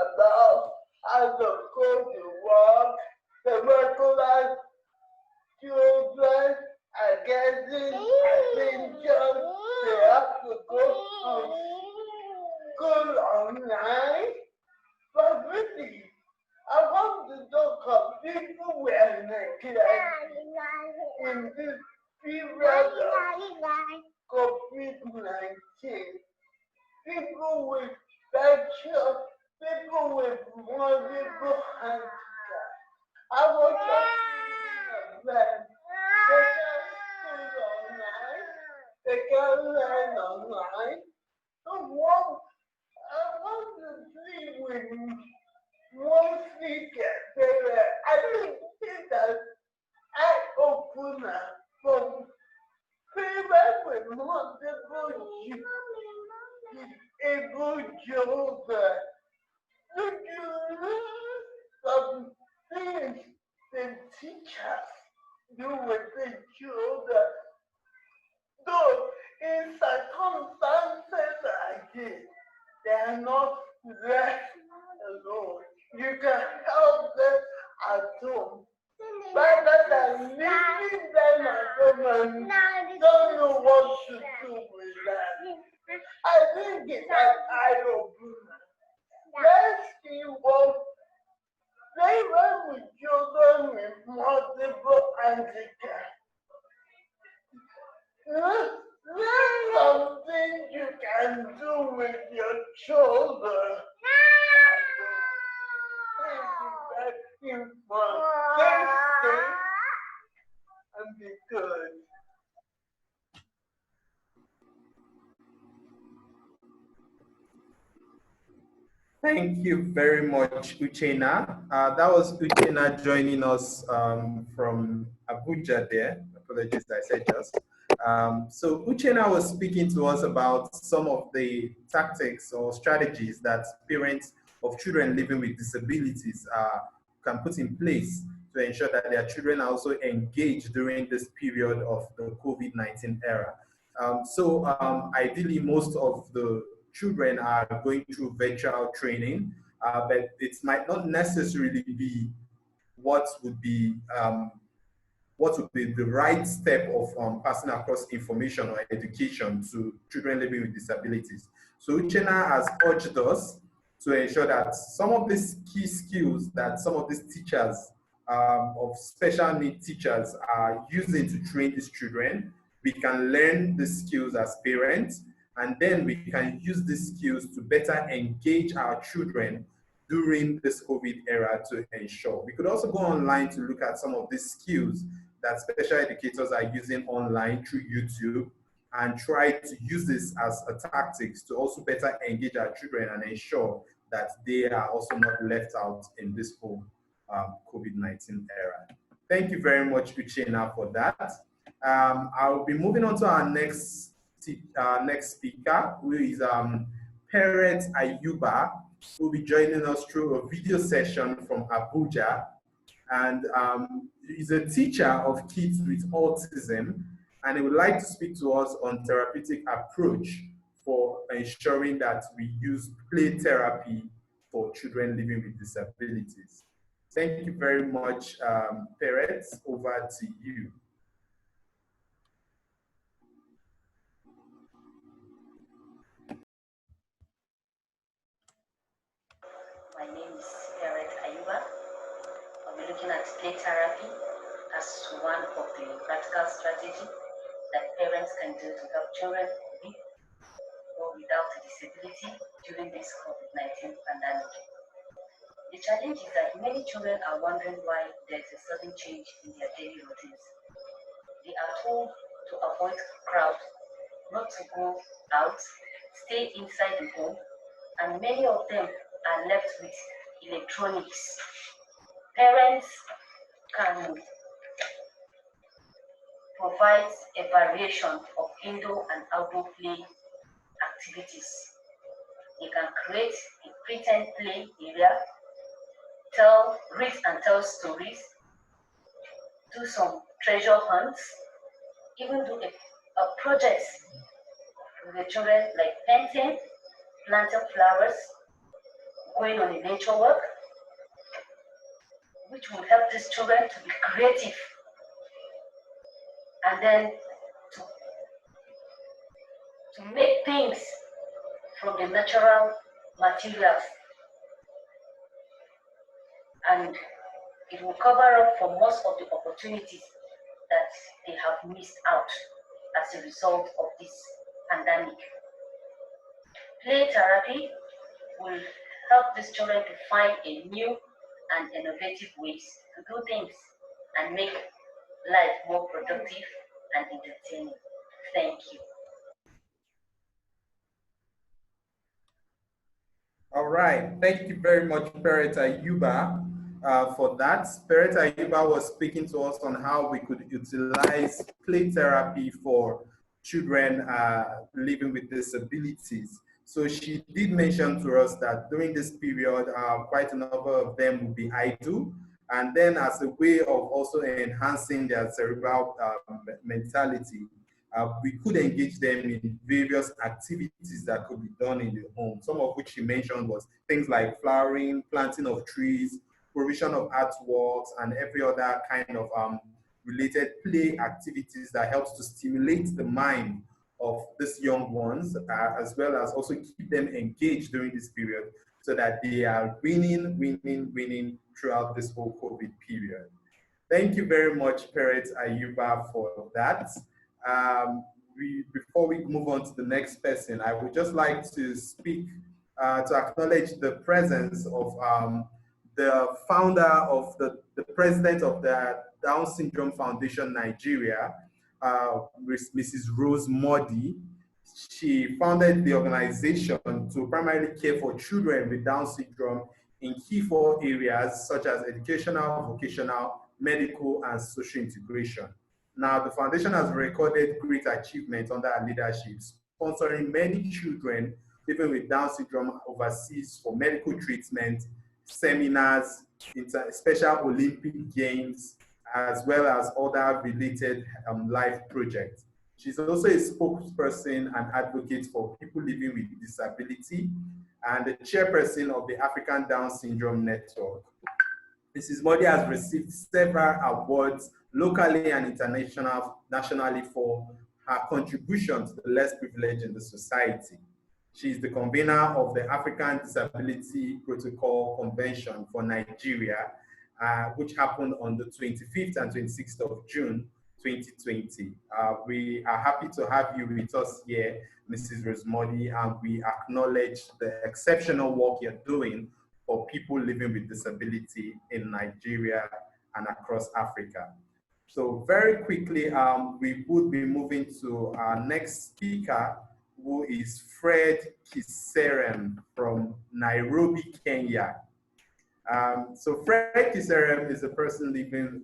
about how to go to work. The regular children are getting attention. They have to go to school online. But really, I want to talk of people who are neglected in this period of COVID-19. People with special, people with multiple handicaps. I was talking of them. They can learn online. I want to see with one speaker. I think that I open up for people with multiple able children. Look at some things the teachers do with the children. Though in circumstances like this, they are not left alone. You can help them at home. Rather than leaving them at home and don't know what to do with them. I think it's an eye-opener. Let's see what they work with children with multiple handicaps. There's something you can do with your children. Thank you for stay and be good. Thank you very much, Uchenna. That was Uchenna joining us from Abuja there. Apologies, I said just. So Uchenna was speaking to us about some of the tactics or strategies that parents of children living with disabilities can put in place to ensure that their children are also engaged during this period of the COVID-19 era. Ideally, most of the children are going through virtual training, but it might not necessarily be what would be the right step of passing across information or education to children living with disabilities. So Uchenna has urged us to ensure that some of these key skills that some of these teachers of special need teachers are using to train these children, we can learn the skills as parents, and then we can use these skills to better engage our children during this COVID era to ensure. We could also go online to look at some of these skills that special educators are using online through YouTube and try to use this as a tactics to also better engage our children and ensure that they are also not left out in this whole COVID-19 era. Thank you very much, Uchenna, for that. I'll be moving on to our next speaker, who is Parent Ayuba, who will be joining us through a video session from Abuja. And he's a teacher of kids with autism, and he would like to speak to us on therapeutic approach for ensuring that we use play therapy for children living with disabilities. Thank you very much, Parents. Over to you. My name is Peret Ayuba. I'll be looking at play therapy as one of the practical strategies that parents can do to help children with or without a disability during this COVID-19 pandemic. The challenge is that many children are wondering why there's a sudden change in their daily routines. They are told to avoid crowds, not to go out, stay inside the home, and many of them are left with electronics. Parents can provide a variation of indoor and outdoor play activities. They can create a pretend play area, read and tell stories, do some treasure hunts, even do a project with the children like painting, planting flowers, going on a nature walk, which will help these children to be creative and then to make things from the natural materials. And it will cover up for most of the opportunities that they have missed out as a result of this pandemic. Play therapy will help these children to find a new and innovative ways to do things and make life more productive and entertaining. Thank you. All right, thank you very much, Peret Ayuba, for that. Peret Ayuba was speaking to us on how we could utilize play therapy for children living with disabilities. So she did mention to us that during this period, quite a number of them will be idle, and then as a way of also enhancing their cerebral mentality, we could engage them in various activities that could be done in the home. Some of which she mentioned was things like flowering, planting of trees, provision of artworks, and every other kind of related play activities that helps to stimulate the mind of these young ones, as well as also keep them engaged during this period so that they are winning throughout this whole COVID period. Thank you very much, Peret Ayuba, for that. Before we move on to the next person, I would just like to speak, to acknowledge the presence of the founder of the president of the Down Syndrome Foundation Nigeria, Mrs. Rose Modi. She founded the organization to primarily care for children with Down syndrome in key 4 areas such as educational, vocational, medical, and social integration. Now, the foundation has recorded great achievements under her leadership, sponsoring many children living with Down syndrome overseas for medical treatment, seminars, special Olympic games, as well as other related life projects. She's also a spokesperson and advocate for people living with disability and the chairperson of the African Down Syndrome Network. Mrs. Modi has received several awards locally and nationally for her contribution to the less privileged in the society. She is the convener of the African Disability Protocol Convention for Nigeria, which happened on the 25th and 26th of June, 2020. We are happy to have you with us here, Mrs. Rose Modi, and we acknowledge the exceptional work you're doing for people living with disability in Nigeria and across Africa. So very quickly, we would be moving to our next speaker, who is Fred Kiserem from Nairobi, Kenya. So Fred Kiserem is a person living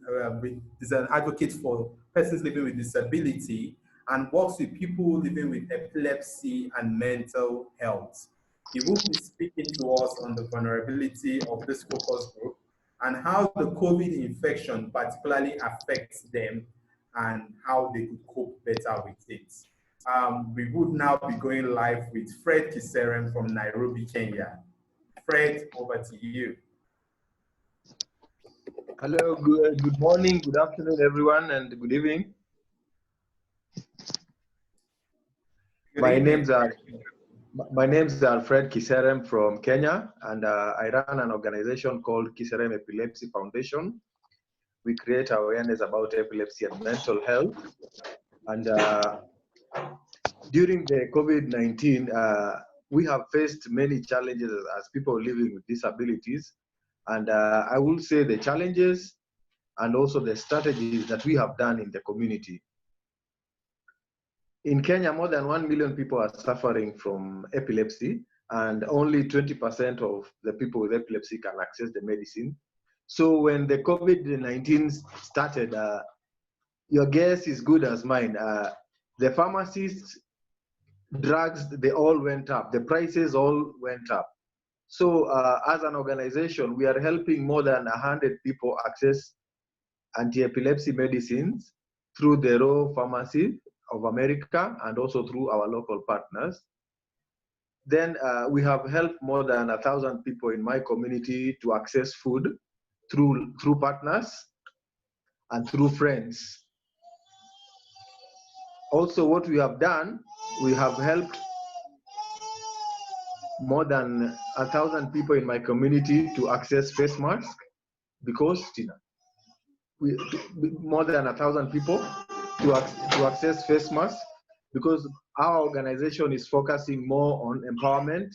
is an advocate for persons living with disability and works with people living with epilepsy and mental health. He will be speaking to us on the vulnerability of this focus group and how the COVID infection particularly affects them and how they could cope better with it. We would now be going live with Fred Kiserem from Nairobi, Kenya. Fred, over to you. Hello, good morning, good afternoon, everyone, and good evening. My name's My name is Alfred Kiserem from Kenya, and I run an organization called Kiserem Epilepsy Foundation. We create awareness about epilepsy and mental health. And during the COVID-19, we have faced many challenges as people living with disabilities. And I will say the challenges and also the strategies that we have done in the community. In Kenya, more than 1 million people are suffering from epilepsy, and only 20% of the people with epilepsy can access the medicine. So when the COVID-19 started, your guess is good as mine. The pharmacists, drugs, they all went up. The prices all went up. So as an organization, we are helping more than 100 people access anti-epilepsy medicines through the Raw Pharmacy of America and also through our local partners. Then we have helped more than 1,000 people in my community to access food through partners and through friends. Also, what we have done, we have helped more than 1,000 people in my community to access face masks because more than 1,000 people to access face masks because our organization is focusing more on empowerment,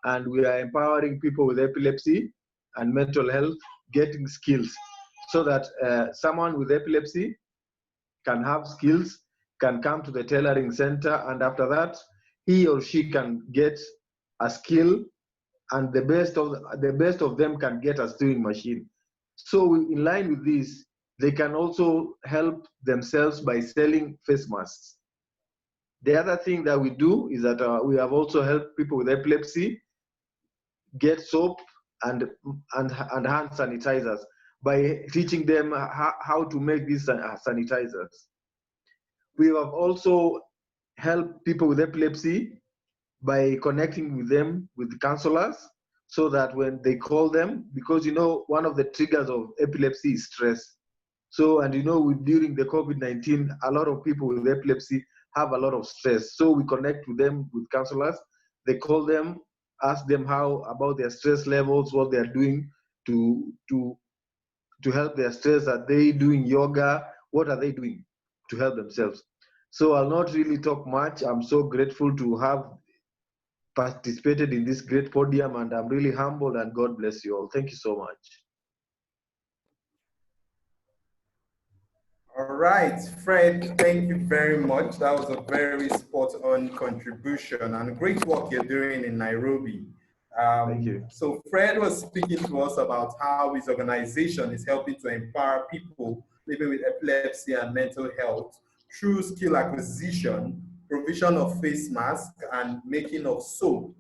and we are empowering people with epilepsy and mental health getting skills so that someone with epilepsy can have skills, can come to the tailoring center, and after that he or she can get a skill, and the best of them can get a sewing machine. So in line with this, they can also help themselves by selling face masks. The other thing that we do is that we have also helped people with epilepsy get soap and hand sanitizers by teaching them how to make these sanitizers. We have also helped people with epilepsy by connecting with them with counselors so that when they call them, because one of the triggers of epilepsy is stress. So, and during the COVID-19, a lot of people with epilepsy have a lot of stress. So we connect with them with counselors. They call them, ask them how about their stress levels, what they are doing to help their stress. Are they doing yoga? What are they doing to help themselves? So I'll not really talk much. I'm so grateful to have participated in this great podium, and I'm really humbled, and God bless you all. Thank you so much. All right, Fred, thank you very much. That was a very spot-on contribution and great work you're doing in Nairobi. Thank you. So Fred was speaking to us about how his organization is helping to empower people living with epilepsy and mental health through skill acquisition, provision of face masks, and making of soap.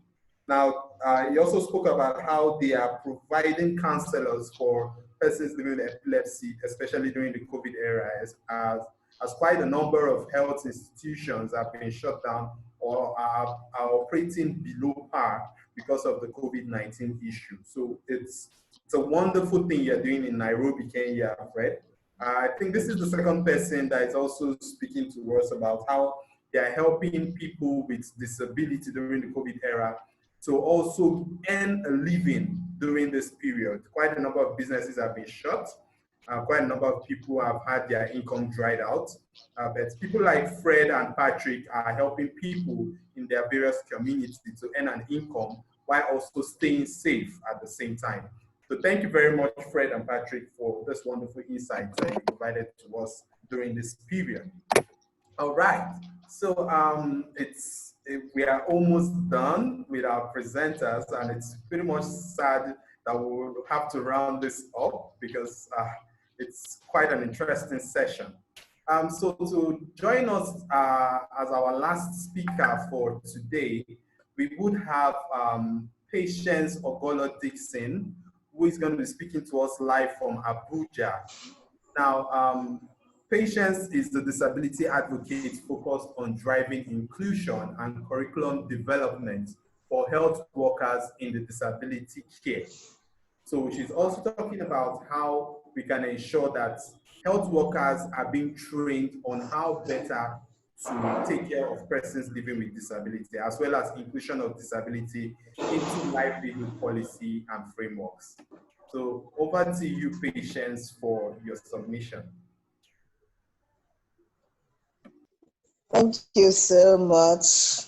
Now, he also spoke about how they are providing counselors for persons living with epilepsy, especially during the COVID era, as quite a number of health institutions have been shut down or are operating below par because of the COVID-19 issue. So it's a wonderful thing you're doing in Nairobi, Kenya, Fred. I think this is the second person that is also speaking to us about how they are helping people with disability during the COVID era to also earn a living during this period. Quite a number of businesses have been shut. Quite a number of people have had their income dried out. But people like Fred and Patrick are helping people in their various communities to earn an income while also staying safe at the same time. So thank you very much, Fred and Patrick, for this wonderful insight that you provided to us during this period. All right, so we are almost done with our presenters, and it's pretty much sad that we will have to round this up because it's quite an interesting session. So to join us as our last speaker for today, we would have Patience Ogolo Dixon, who is going to be speaking to us live from Abuja. Now, Patience is the disability advocate focused on driving inclusion and curriculum development for health workers in the disability care. So she's also talking about how we can ensure that health workers are being trained on how better to take care of persons living with disability, as well as inclusion of disability into livelihood policy and frameworks. So over to you, Patience, for your submission. Thank you so much.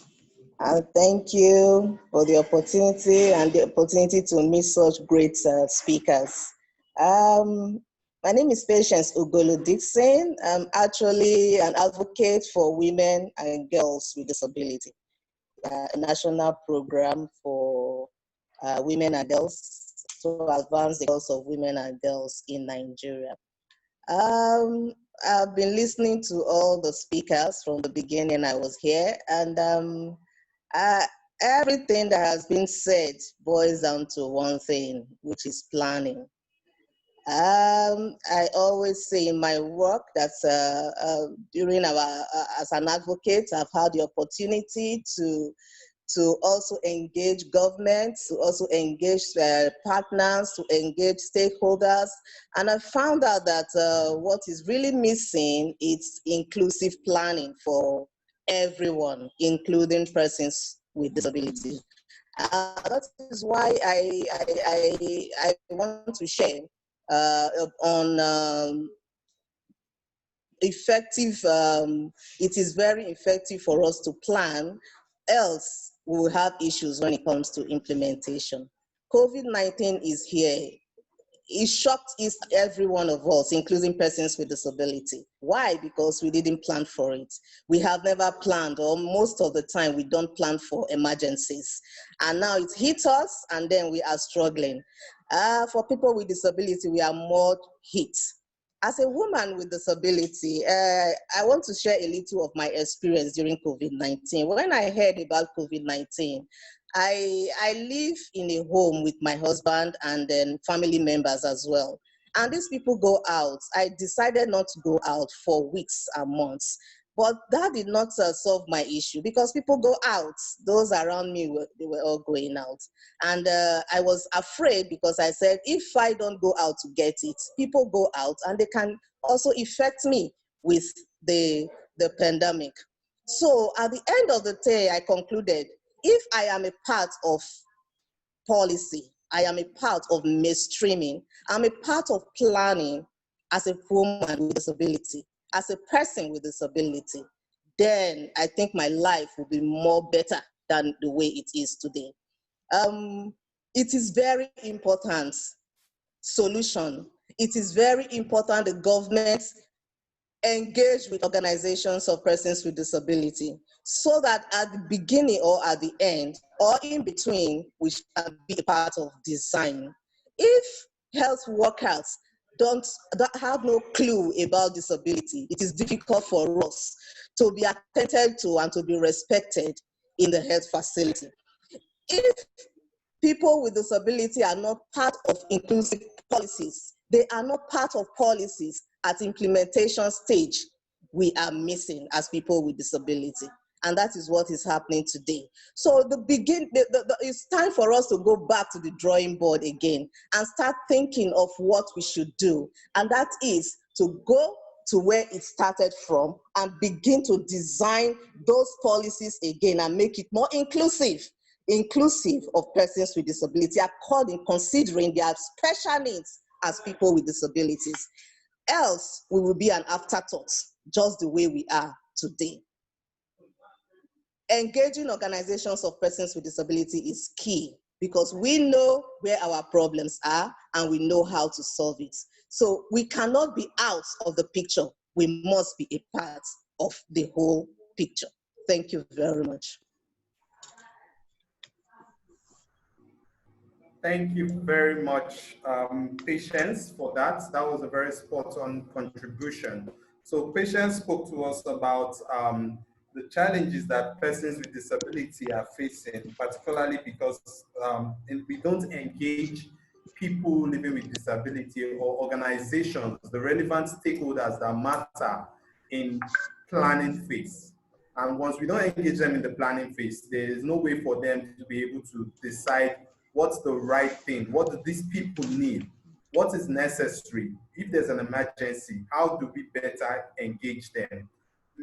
And thank you for the opportunity and the opportunity to meet such great speakers. My name is Patience Ugolo Dixon. I'm actually an advocate for women and girls with disability, a national program for women and girls to advance the cause of women and girls in Nigeria. I've been listening to all the speakers from the beginning I was here, and everything that has been said boils down to one thing, which is planning. I always say in my work that during as an advocate, I've had the opportunity to also engage governments, to also engage partners, to engage stakeholders. And I found out that what is really missing is inclusive planning for everyone, including persons with disabilities. That is why I want to share on effective, it is very effective for us to plan, else we will have issues when it comes to implementation. COVID-19 is here. It shocked every one of us, including persons with disability. Why? Because we didn't plan for it. We have never planned, or most of the time we don't plan for emergencies. And now it hit us, and then we are struggling. For people with disability, we are more hit. As a woman with disability, I want to share a little of my experience during COVID-19. When I heard about COVID-19, I live in a home with my husband and then family members as well. And these people go out. I decided not to go out for weeks and months. But that did not solve my issue because people go out. Those around me, they were all going out. And I was afraid because I said, if I don't go out to get it, people go out and they can also affect me with the pandemic. So at the end of the day, I concluded, if I am a part of policy, I am a part of mainstreaming, I'm a part of planning as a woman with disability, as a person with disability, then I think my life will be more better than the way it is today. It is very important solution. It is very important the government engage with organizations of persons with disability so that at the beginning or at the end or in between, we shall be a part of design. If health workers don't have no clue about disability, it is difficult for us to be attended to and to be respected in the health facility. If people with disability are not part of inclusive policies, they are not part of policies at implementation stage, we are missing as people with disability. And that is what is happening today. So it's time for us to go back to the drawing board again and start thinking of what we should do. And that is to go to where it started from and begin to design those policies again and make it more inclusive of persons with disability, considering their special needs as people with disabilities. Else, we will be an afterthought, just the way we are today. Engaging organizations of persons with disability is key because we know where our problems are and we know how to solve it. So we cannot be out of the picture. We must be a part of the whole picture. Thank you very much. Thank you very much, Patience, for that. That was a very spot-on contribution. So Patience spoke to us about the challenges that persons with disability are facing, particularly because we don't engage people living with disability or organizations, the relevant stakeholders that matter in planning phase. And once we don't engage them in the planning phase, there is no way for them to be able to decide what's the right thing, what do these people need, what is necessary. If there's an emergency, how do we better engage them?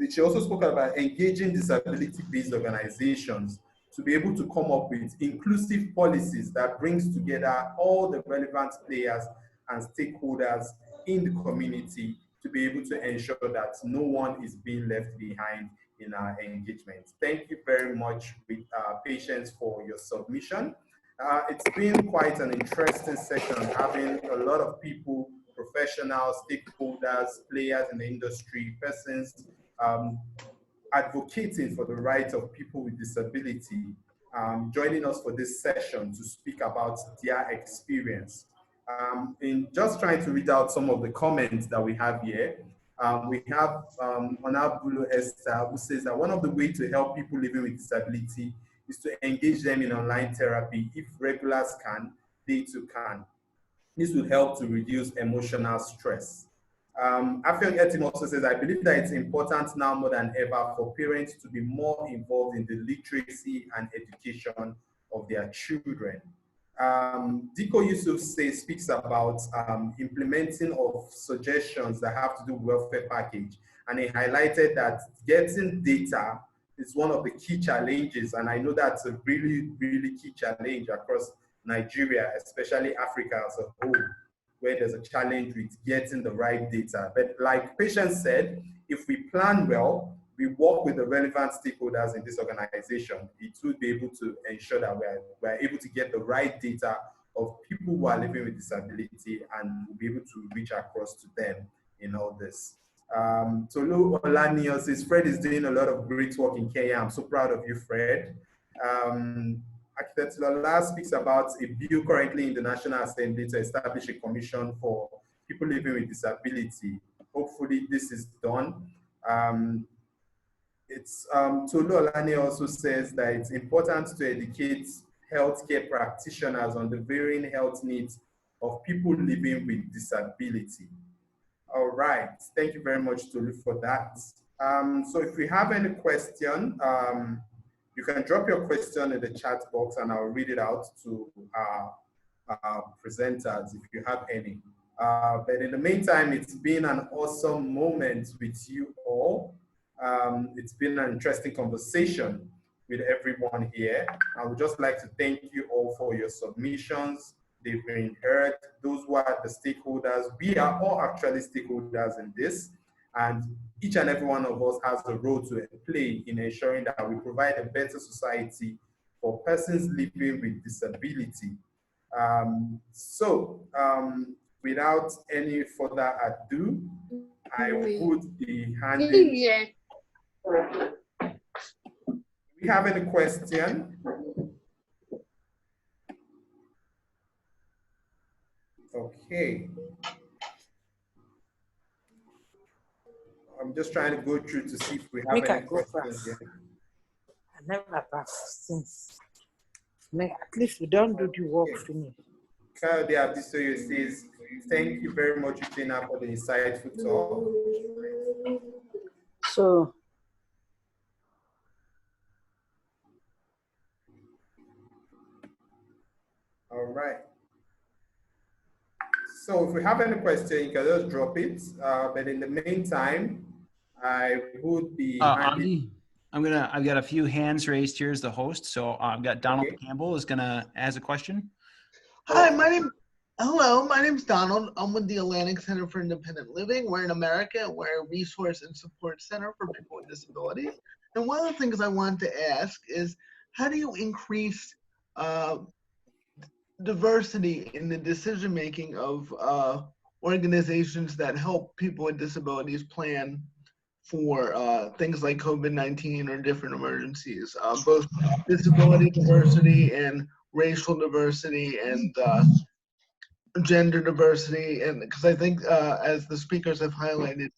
she also spoke about engaging disability-based organizations to be able to come up with inclusive policies that brings together all the relevant players and stakeholders in the community to be able to ensure that no one is being left behind in our engagement. Thank you very much, Patience, for your submission. It's been quite an interesting session, having a lot of people, professionals, stakeholders, players in the industry, persons advocating for the rights of people with disability, joining us for this session to speak about their experience. In just trying to read out some of the comments that we have here, we have Onabulu Esther, who says that one of the ways to help people living with disability is to engage them in online therapy. If regulars can, they too can. This will help to reduce emotional stress. Afion Etim also says, I believe that it's important now more than ever for parents to be more involved in the literacy and education of their children. Diko Yusuf speaks about implementing of suggestions that have to do with welfare package. And he highlighted that getting data is one of the key challenges. And I know that's a really, really key challenge across Nigeria, especially Africa as a whole, where there's a challenge with getting the right data. But like Patience said, if we plan well, we work with the relevant stakeholders in this organization, it will be able to ensure that we're able to get the right data of people who are living with disability, and we'll be able to reach across to them in all this. Tolu Olanio says, Fred is doing a lot of great work in Kenya. I'm so proud of you, Fred. Architect Lola speaks about a bill currently in the National Assembly to establish a commission for people living with disability. Hopefully this is done. Tolu Olani also says that it's important to educate healthcare practitioners on the varying health needs of people living with disability. All right, thank you very much, Tolu, for that. So if we have any question, you can drop your question in the chat box and I'll read it out to our presenters if you have any. But in the meantime, it's been an awesome moment with you all. It's been an interesting conversation with everyone here. I would just like to thank you all for your submissions. They've been heard. Those who are the stakeholders, we are all actually stakeholders in this. And each and every one of us has a role to play in ensuring that we provide a better society for persons living with disability. Without any further ado, I would be handing. Do we have any question? Okay. I'm just trying to go through to see if we have any questions here. I never passed since. At least we don't do the work finish. Kyle De Abisoyo says, thank you very much, Uchenna, for the insightful talk. So, all right. So if we have any question, you can just drop it. But in the meantime, I would be Andy, I've got a few hands raised here as the host. So I've got Donald Campbell is gonna ask a question. Hi, hello, my name's Donald. I'm with the Atlantic Center for Independent Living. We're in America. We're a resource and support center for people with disabilities. And one of the things I wanted to ask is, how do you increase diversity in the decision-making of organizations that help people with disabilities plan for things like COVID-19 or different emergencies, both disability diversity and racial diversity and gender diversity? And because I think, as the speakers have highlighted,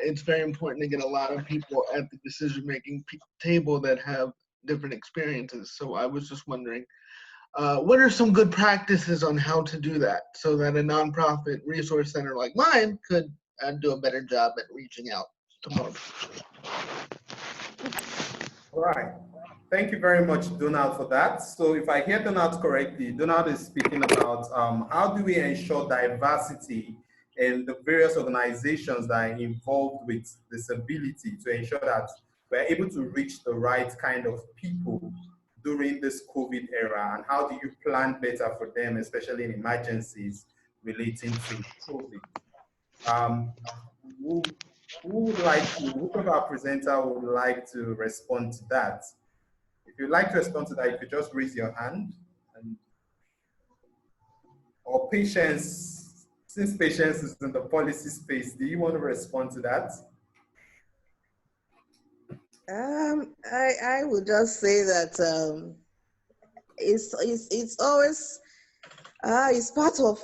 it's very important to get a lot of people at the decision-making table that have different experiences. So I was just wondering, what are some good practices on how to do that so that a nonprofit resource center like mine could do a better job at reaching out to more people? All right. Thank you very much, Donald, for that. So if I hear Donald correctly, Donald is speaking about how do we ensure diversity and the various organizations that are involved with disability to ensure that we're able to reach the right kind of people during this COVID era? And how do you plan better for them, especially in emergencies relating to COVID? Who would like to, which of our presenter would like to respond to that? If you'd like to respond to that, you could just raise your hand. Or Patience, since Patience is in the policy space, do you want to respond to that? I would just say that it's always it's part of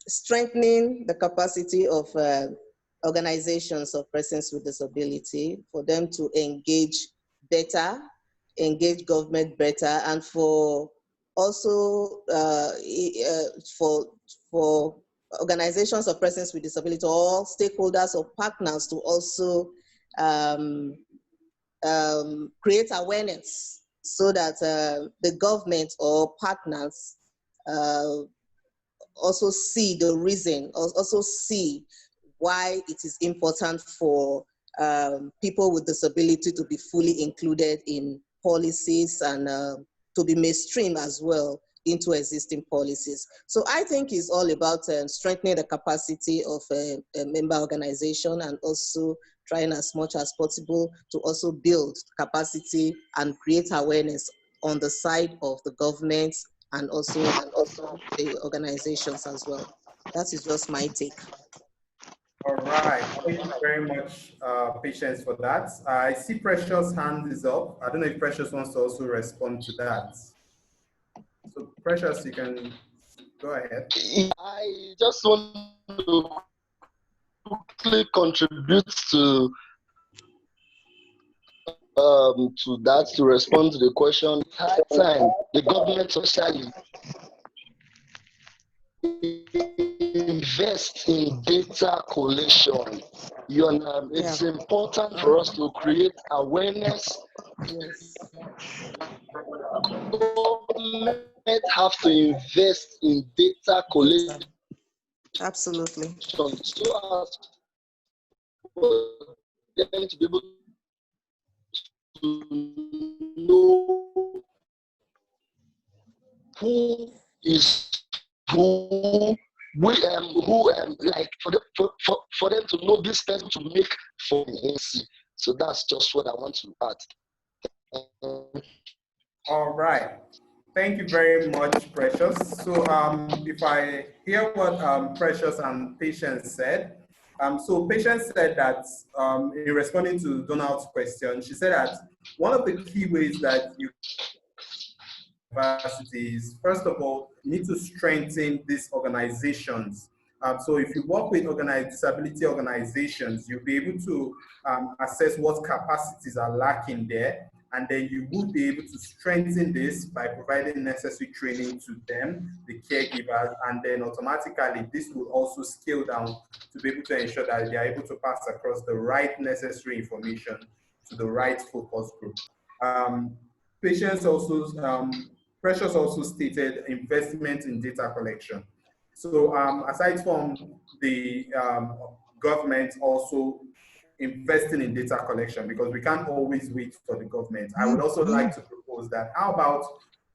strengthening the capacity of organizations of persons with disability for them to engage better, engage government better, and for also for organizations of persons with disability, all stakeholders or partners to also create awareness so that the government or partners also see the reason, also see why it is important for people with disability to be fully included in policies and to be mainstream as well into existing policies. So I think it's all about strengthening the capacity of a member organization and also trying as much as possible to also build capacity and create awareness on the side of the government and also the organizations as well. That is just my take. All right, thank you very much, Patience, for that. I see Precious' hand is up. I don't know if Precious wants to also respond to that. So Precious, you can go ahead. I just want to quickly contribute to that, to respond to the question. Hard time, the government socially invest in data collection. It's important for us to create awareness. Yes. Government have to invest in data collection. Absolutely. So as for them to be able to know who is who, like for them to know this person to make for ANC. So that's just what I want to add. All right. Thank you very much, Precious. So if I hear what Precious and Patience said, so Patience said that in responding to Donald's question, she said that one of the key ways that you universities, first of all, you need to strengthen these organizations. So if you work with disability organizations, you'll be able to assess what capacities are lacking there, and then you would be able to strengthen this by providing necessary training to them, the caregivers, and then automatically this will also scale down to be able to ensure that they are able to pass across the right necessary information to the right focus group. Patience also, Precious also stated investment in data collection. So aside from the government also investing in data collection, because we can't always wait for the government, I would also like to propose that, how about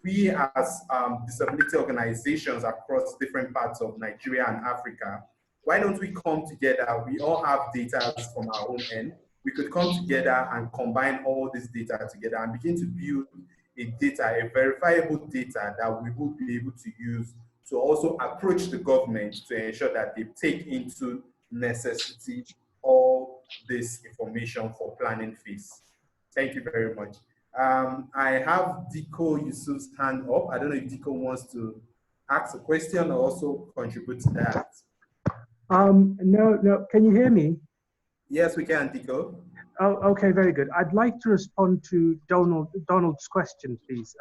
we as disability organizations across different parts of Nigeria and Africa, why don't we come together? We all have data from our own end. We could come together and combine all this data together and begin to build a verifiable data that we will be able to use to also approach the government to ensure that they take into necessity all this information for planning phase. Thank you very much. I have Diko Yusuf's hand up. I don't know if Diko wants to ask a question or also contribute to that. No, can you hear me? Yes, we can, Diko. Oh, okay, very good. I'd like to respond to Donald's question, please.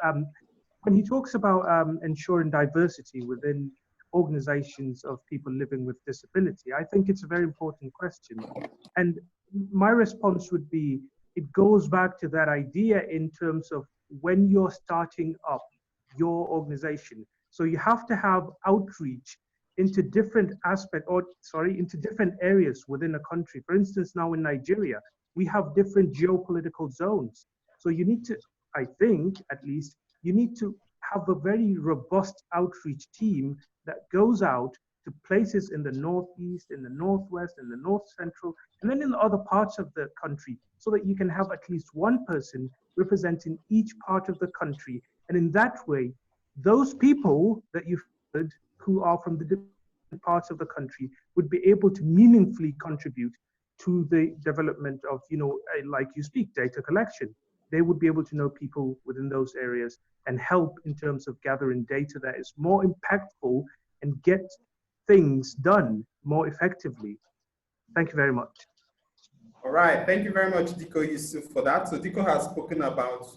When he talks about ensuring diversity within organizations of people living with disability, I think it's a very important question. And my response would be, it goes back to that idea in terms of when you're starting up your organization. So you have to have outreach into different into different areas within a country. For instance, now in Nigeria, we have different geopolitical zones. So you need to, I think, at least, you need to have a very robust outreach team that goes out to places in the Northeast, in the Northwest, in the North Central, and then in the other parts of the country, so that you can have at least one person representing each part of the country. And in that way, those people that you've heard who are from the different parts of the country would be able to meaningfully contribute to the development of, like you speak, data collection. They would be able to know people within those areas and help in terms of gathering data that is more impactful and get things done more effectively. Thank you very much. All right, thank you very much, Diko Yusuf, for that. So Diko has spoken about,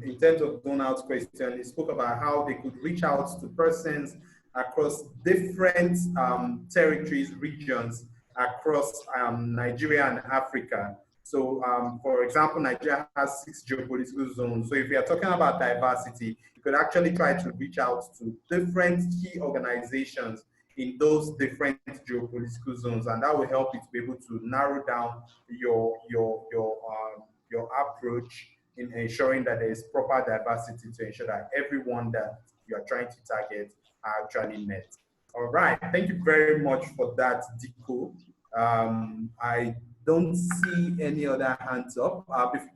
in terms of Donald's question, he spoke about how they could reach out to persons across different territories, regions, across Nigeria and Africa. So, for example, Nigeria has 6 geopolitical zones. So if we are talking about diversity, you could actually try to reach out to different key organizations in those different geopolitical zones, and that will help you to be able to narrow down your approach in ensuring that there is proper diversity to ensure that everyone that you are trying to target are actually met. All right, thank you very much for that, Diko. I don't see any other hands up.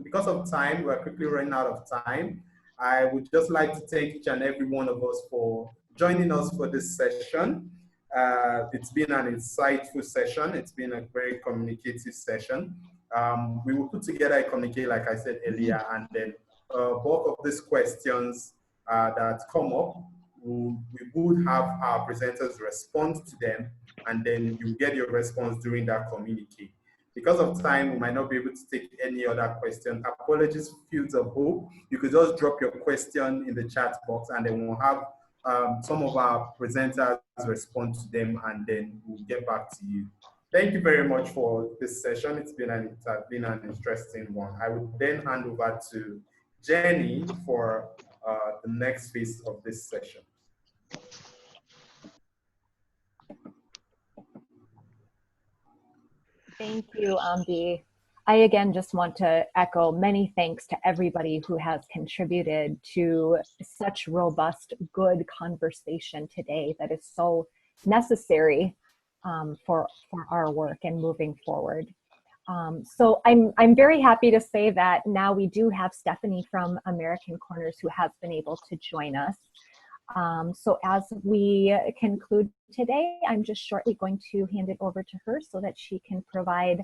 Because of time, we're quickly running out of time. I would just like to thank each and every one of us for joining us for this session. It's been an insightful session. It's been a very communicative session. We will put together a communique, like I said earlier, and then both of these questions that come up, we would have our presenters respond to them, and then you get your response during that communique. Because of time, we might not be able to take any other question. Apologies, Fields of Hope. You could just drop your question in the chat box, and then we'll have some of our presenters respond to them, and then we'll get back to you. Thank you very much for this session. It's been an interesting one. I would then hand over to Jenny for the next phase of this session. Thank you, Ambi. I again just want to echo many thanks to everybody who has contributed to such robust, good conversation today that is so necessary for our work and moving forward. So I'm very happy to say that now we do have Stephanie from American Corners who has been able to join us. So as we conclude today, I'm just shortly going to hand it over to her so that she can provide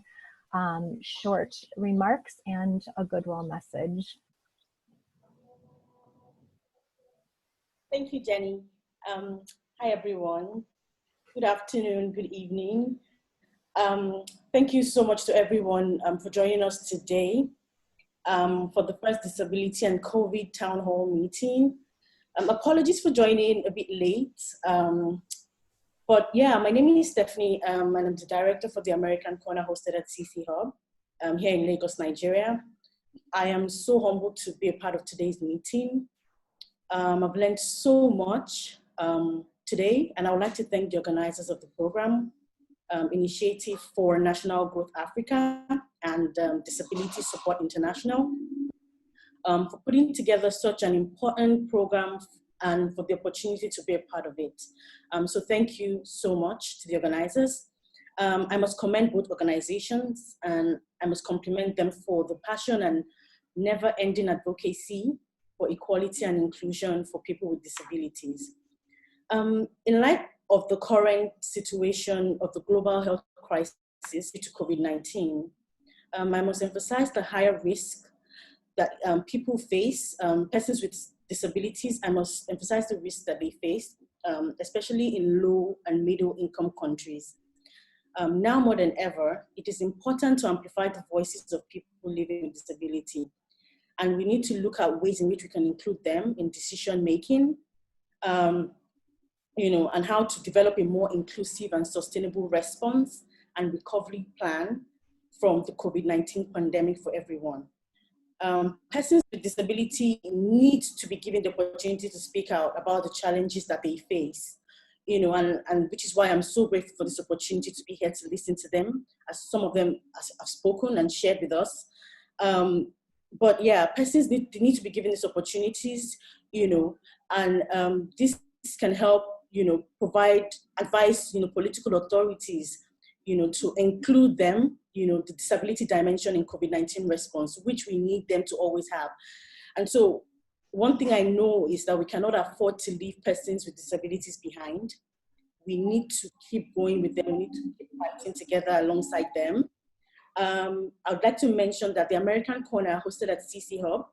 short remarks and a goodwill message. Thank you, Jenny. Hi, everyone. Good afternoon, good evening. Thank you so much to everyone for joining us today for the first Disability and COVID Town Hall meeting. Apologies for joining a bit late. But yeah, my name is Stephanie, and I'm the director for the American Corner hosted at CC Hub here in Lagos, Nigeria. I am so humbled to be a part of today's meeting. I've learned so much today, and I would like to thank the organizers of the program, Initiative for National Growth Africa and Disability Support International, for putting together such an important program and for the opportunity to be a part of it. So thank you so much to the organizers. I must commend both organizations, and I must compliment them for the passion and never-ending advocacy for equality and inclusion for people with disabilities. In light of the current situation of the global health crisis due to COVID-19, I must emphasize the higher risk that people face, persons with disabilities. I must emphasize the risk that they face, especially in low and middle income countries. Now more than ever, it is important to amplify the voices of people living with disability. And we need to look at ways in which we can include them in decision making, and how to develop a more inclusive and sustainable response and recovery plan from the COVID-19 pandemic for everyone. Persons with disability need to be given the opportunity to speak out about the challenges that they face, and which is why I'm so grateful for this opportunity to be here to listen to them, as some of them have spoken and shared with us. But yeah, persons they need to be given these opportunities, and this can help, provide advice, political authorities, to include them, the disability dimension in COVID-19 response, which we need them to always have. And so one thing I know is that we cannot afford to leave persons with disabilities behind. We need to keep going with them. We need to keep fighting together alongside them. I would like to mention that the American Corner, hosted at CC Hub,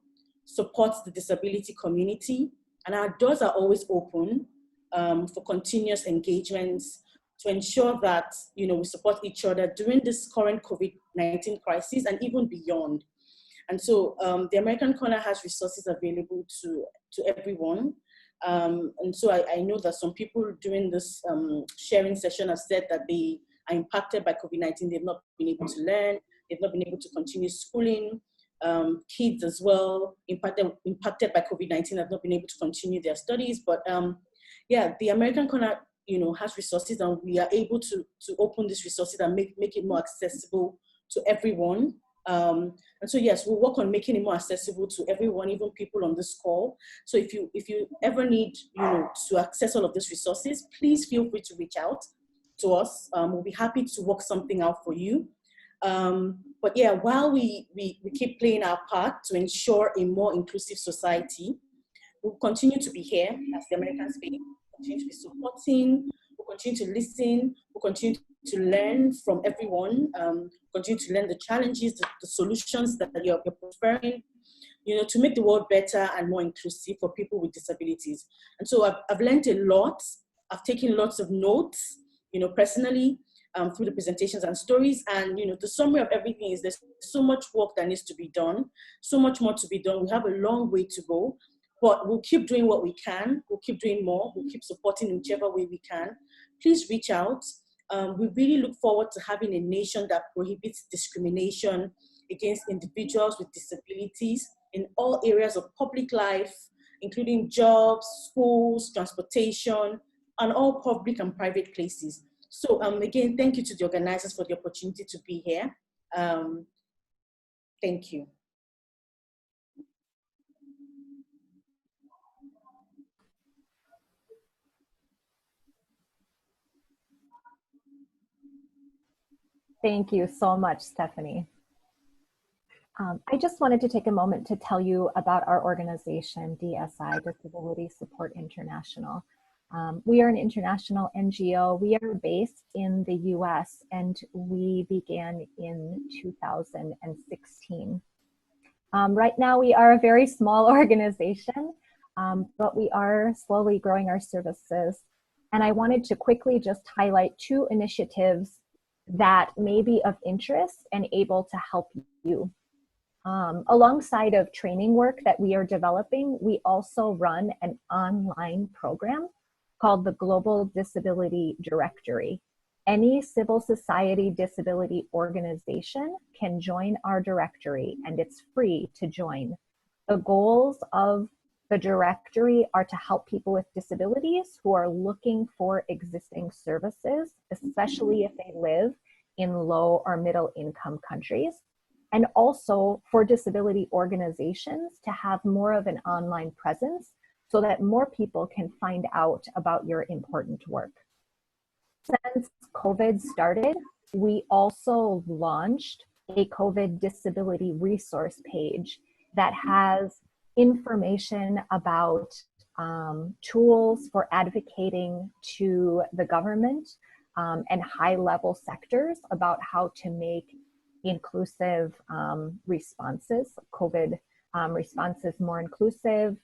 supports the disability community, and our doors are always open for continuous engagements to ensure that we support each other during this current COVID-19 crisis and even beyond. And so the American Corner has resources available to everyone. And so I know that some people during this sharing session have said that they are impacted by COVID-19. They've not been able to learn. They've not been able to continue schooling. Kids as well, impacted by COVID-19, have not been able to continue their studies. But yeah, the American Corner, has resources, and we are able to open these resources and make it more accessible to everyone. And so yes, we'll work on making it more accessible to everyone, even people on this call. So if you ever need, to access all of these resources, please feel free to reach out to us. We'll be happy to work something out for you. But yeah, while we keep playing our part to ensure a more inclusive society, we'll continue to be here as the American Space. We'll continue to be supporting, we'll continue to listen, we'll continue to learn from everyone, continue to learn the challenges, the solutions that you're preferring, to make the world better and more inclusive for people with disabilities. And so I've learned a lot. I've taken lots of notes, personally, through the presentations and stories. And, the summary of everything is there's so much work that needs to be done, so much more to be done. We have a long way to go, but we'll keep doing what we can. We'll keep doing more. We'll keep supporting in whichever way we can. Please reach out. We really look forward to having a nation that prohibits discrimination against individuals with disabilities in all areas of public life, including jobs, schools, transportation, and all public and private places. So again, thank you to the organizers for the opportunity to be here. Thank you. Thank you so much, Stephanie. I just wanted to take a moment to tell you about our organization, DSI, Disability Support International. We are an international NGO. We are based in the US, and we began in 2016. Right now, we are a very small organization, but we are slowly growing our services. And I wanted to quickly just highlight 2 initiatives that may be of interest and able to help you. Alongside of training work that we are developing, we also run an online program called the Global Disability Directory. Any civil society disability organization can join our directory, and it's free to join. The goals of the directory are to help people with disabilities who are looking for existing services, especially if they live in low or middle income countries, and also for disability organizations to have more of an online presence so that more people can find out about your important work. Since COVID started, we also launched a COVID disability resource page that has information about tools for advocating to the government and high-level sectors about how to make inclusive responses, COVID responses more inclusive,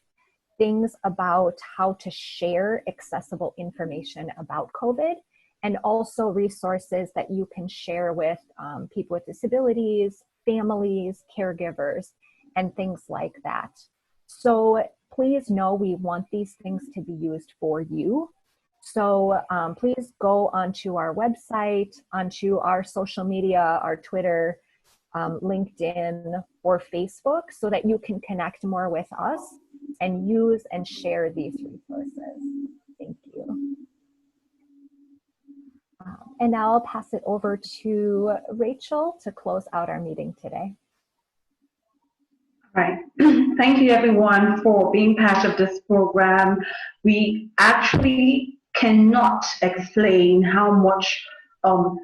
things about how to share accessible information about COVID, and also resources that you can share with people with disabilities, families, caregivers, and things like that. So please know we want these things to be used for you. So please go onto our website, onto our social media, our Twitter, LinkedIn, or Facebook, so that you can connect more with us and use and share these resources. Thank you. And now I'll pass it over to Rachel to close out our meeting today. Right. Thank you everyone for being part of this program. We actually cannot explain how much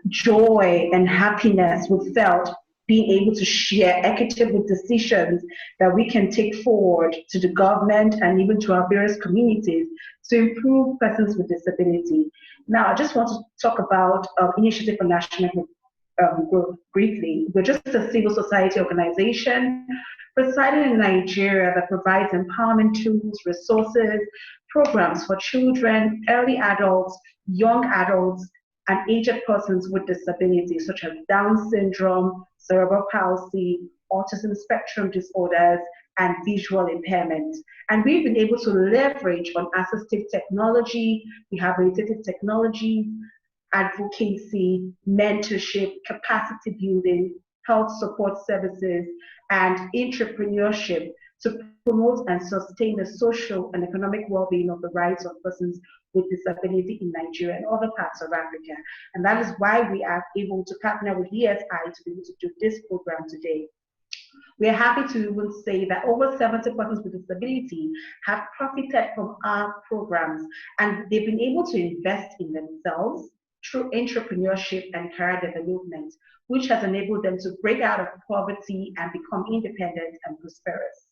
joy and happiness we felt being able to share equitable decisions that we can take forward to the government and even to our various communities to improve persons with disability. Now, I just want to talk about Initiative for National Growth briefly. We're just a civil society organization residing in Nigeria that provides empowerment tools, resources, programs for children, early adults, young adults, and aged persons with disabilities such as Down syndrome, cerebral palsy, autism spectrum disorders, and visual impairment. And we've been able to leverage on assistive technology, rehabilitative technology, advocacy, mentorship, capacity building, health support services, and entrepreneurship to promote and sustain the social and economic well-being of the rights of persons with disability in Nigeria and other parts of Africa. And that is why we are able to partner with ESI to be able to do this program today. We are happy to even say that over 70 persons with disability have profited from our programs, and they've been able to invest in themselves through entrepreneurship and career development, which has enabled them to break out of poverty and become independent and prosperous.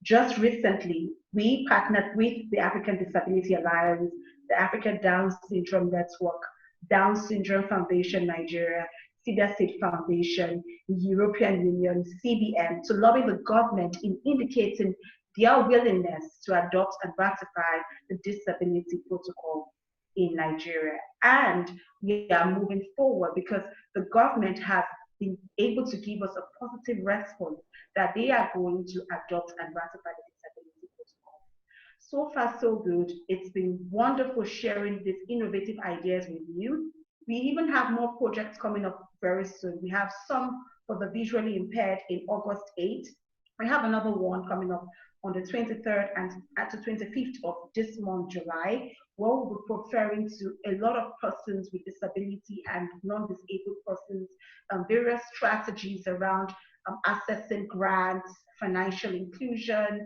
Just recently, we partnered with the African Disability Alliance, the African Down Syndrome Network, Down Syndrome Foundation Nigeria, Cedar State Foundation, the European Union, CBN, to lobby the government in indicating their willingness to adopt and ratify the disability protocol in Nigeria. And we are moving forward because the government has been able to give us a positive response that they are going to adopt and ratify the disability protocol. So far, so good. It's been wonderful sharing these innovative ideas with you. We even have more projects coming up very soon. We have some for the visually impaired in August 8th. We have another one coming up on the 23rd and at the 25th of this month, July, where we'll be referring to a lot of persons with disability and non-disabled persons, various strategies around accessing grants, financial inclusion,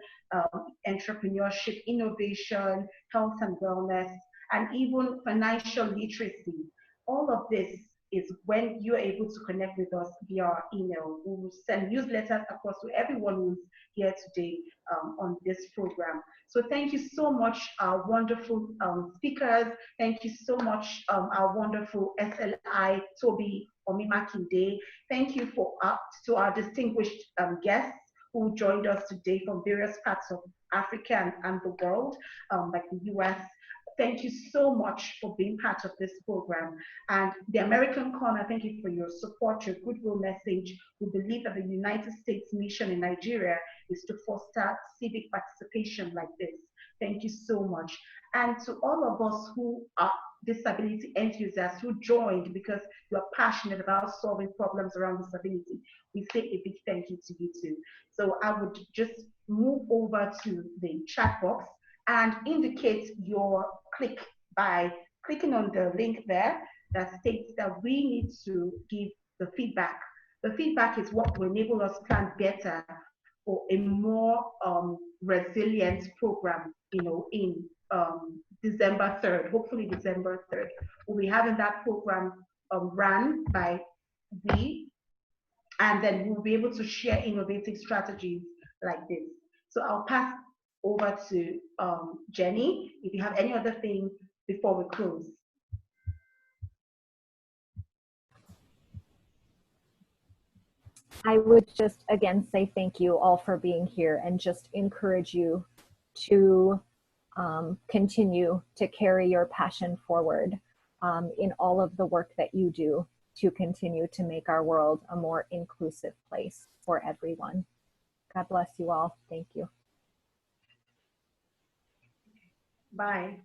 entrepreneurship, innovation, health and wellness, and even financial literacy. All of this is when you're able to connect with us via our email. We will send newsletters across to everyone who's here today on this program. So thank you so much, our wonderful speakers. Thank you so much, our wonderful SLI, Toby Omimakinde. Thank you to our distinguished guests who joined us today from various parts of Africa and the world, like the US. Thank you so much for being part of this program. And the American Corner, thank you for your support, your goodwill message. We believe that the United States mission in Nigeria is to foster civic participation like this. Thank you so much. And to all of us who are disability enthusiasts who joined because you are passionate about solving problems around disability, we say a big thank you to you too. So I would just move over to the chat box and indicate your click by clicking on the link there that states that we need to give the feedback. The feedback is what will enable us to plan better for a more resilient program, in December 3rd, hopefully December 3rd. We'll be having that program run by we, and then we'll be able to share innovative strategies like this. So I'll pass over to Jenny, if you have any other thing before we close. I would just again say thank you all for being here and just encourage you to continue to carry your passion forward in all of the work that you do to continue to make our world a more inclusive place for everyone. God bless you all. Thank you. Bye.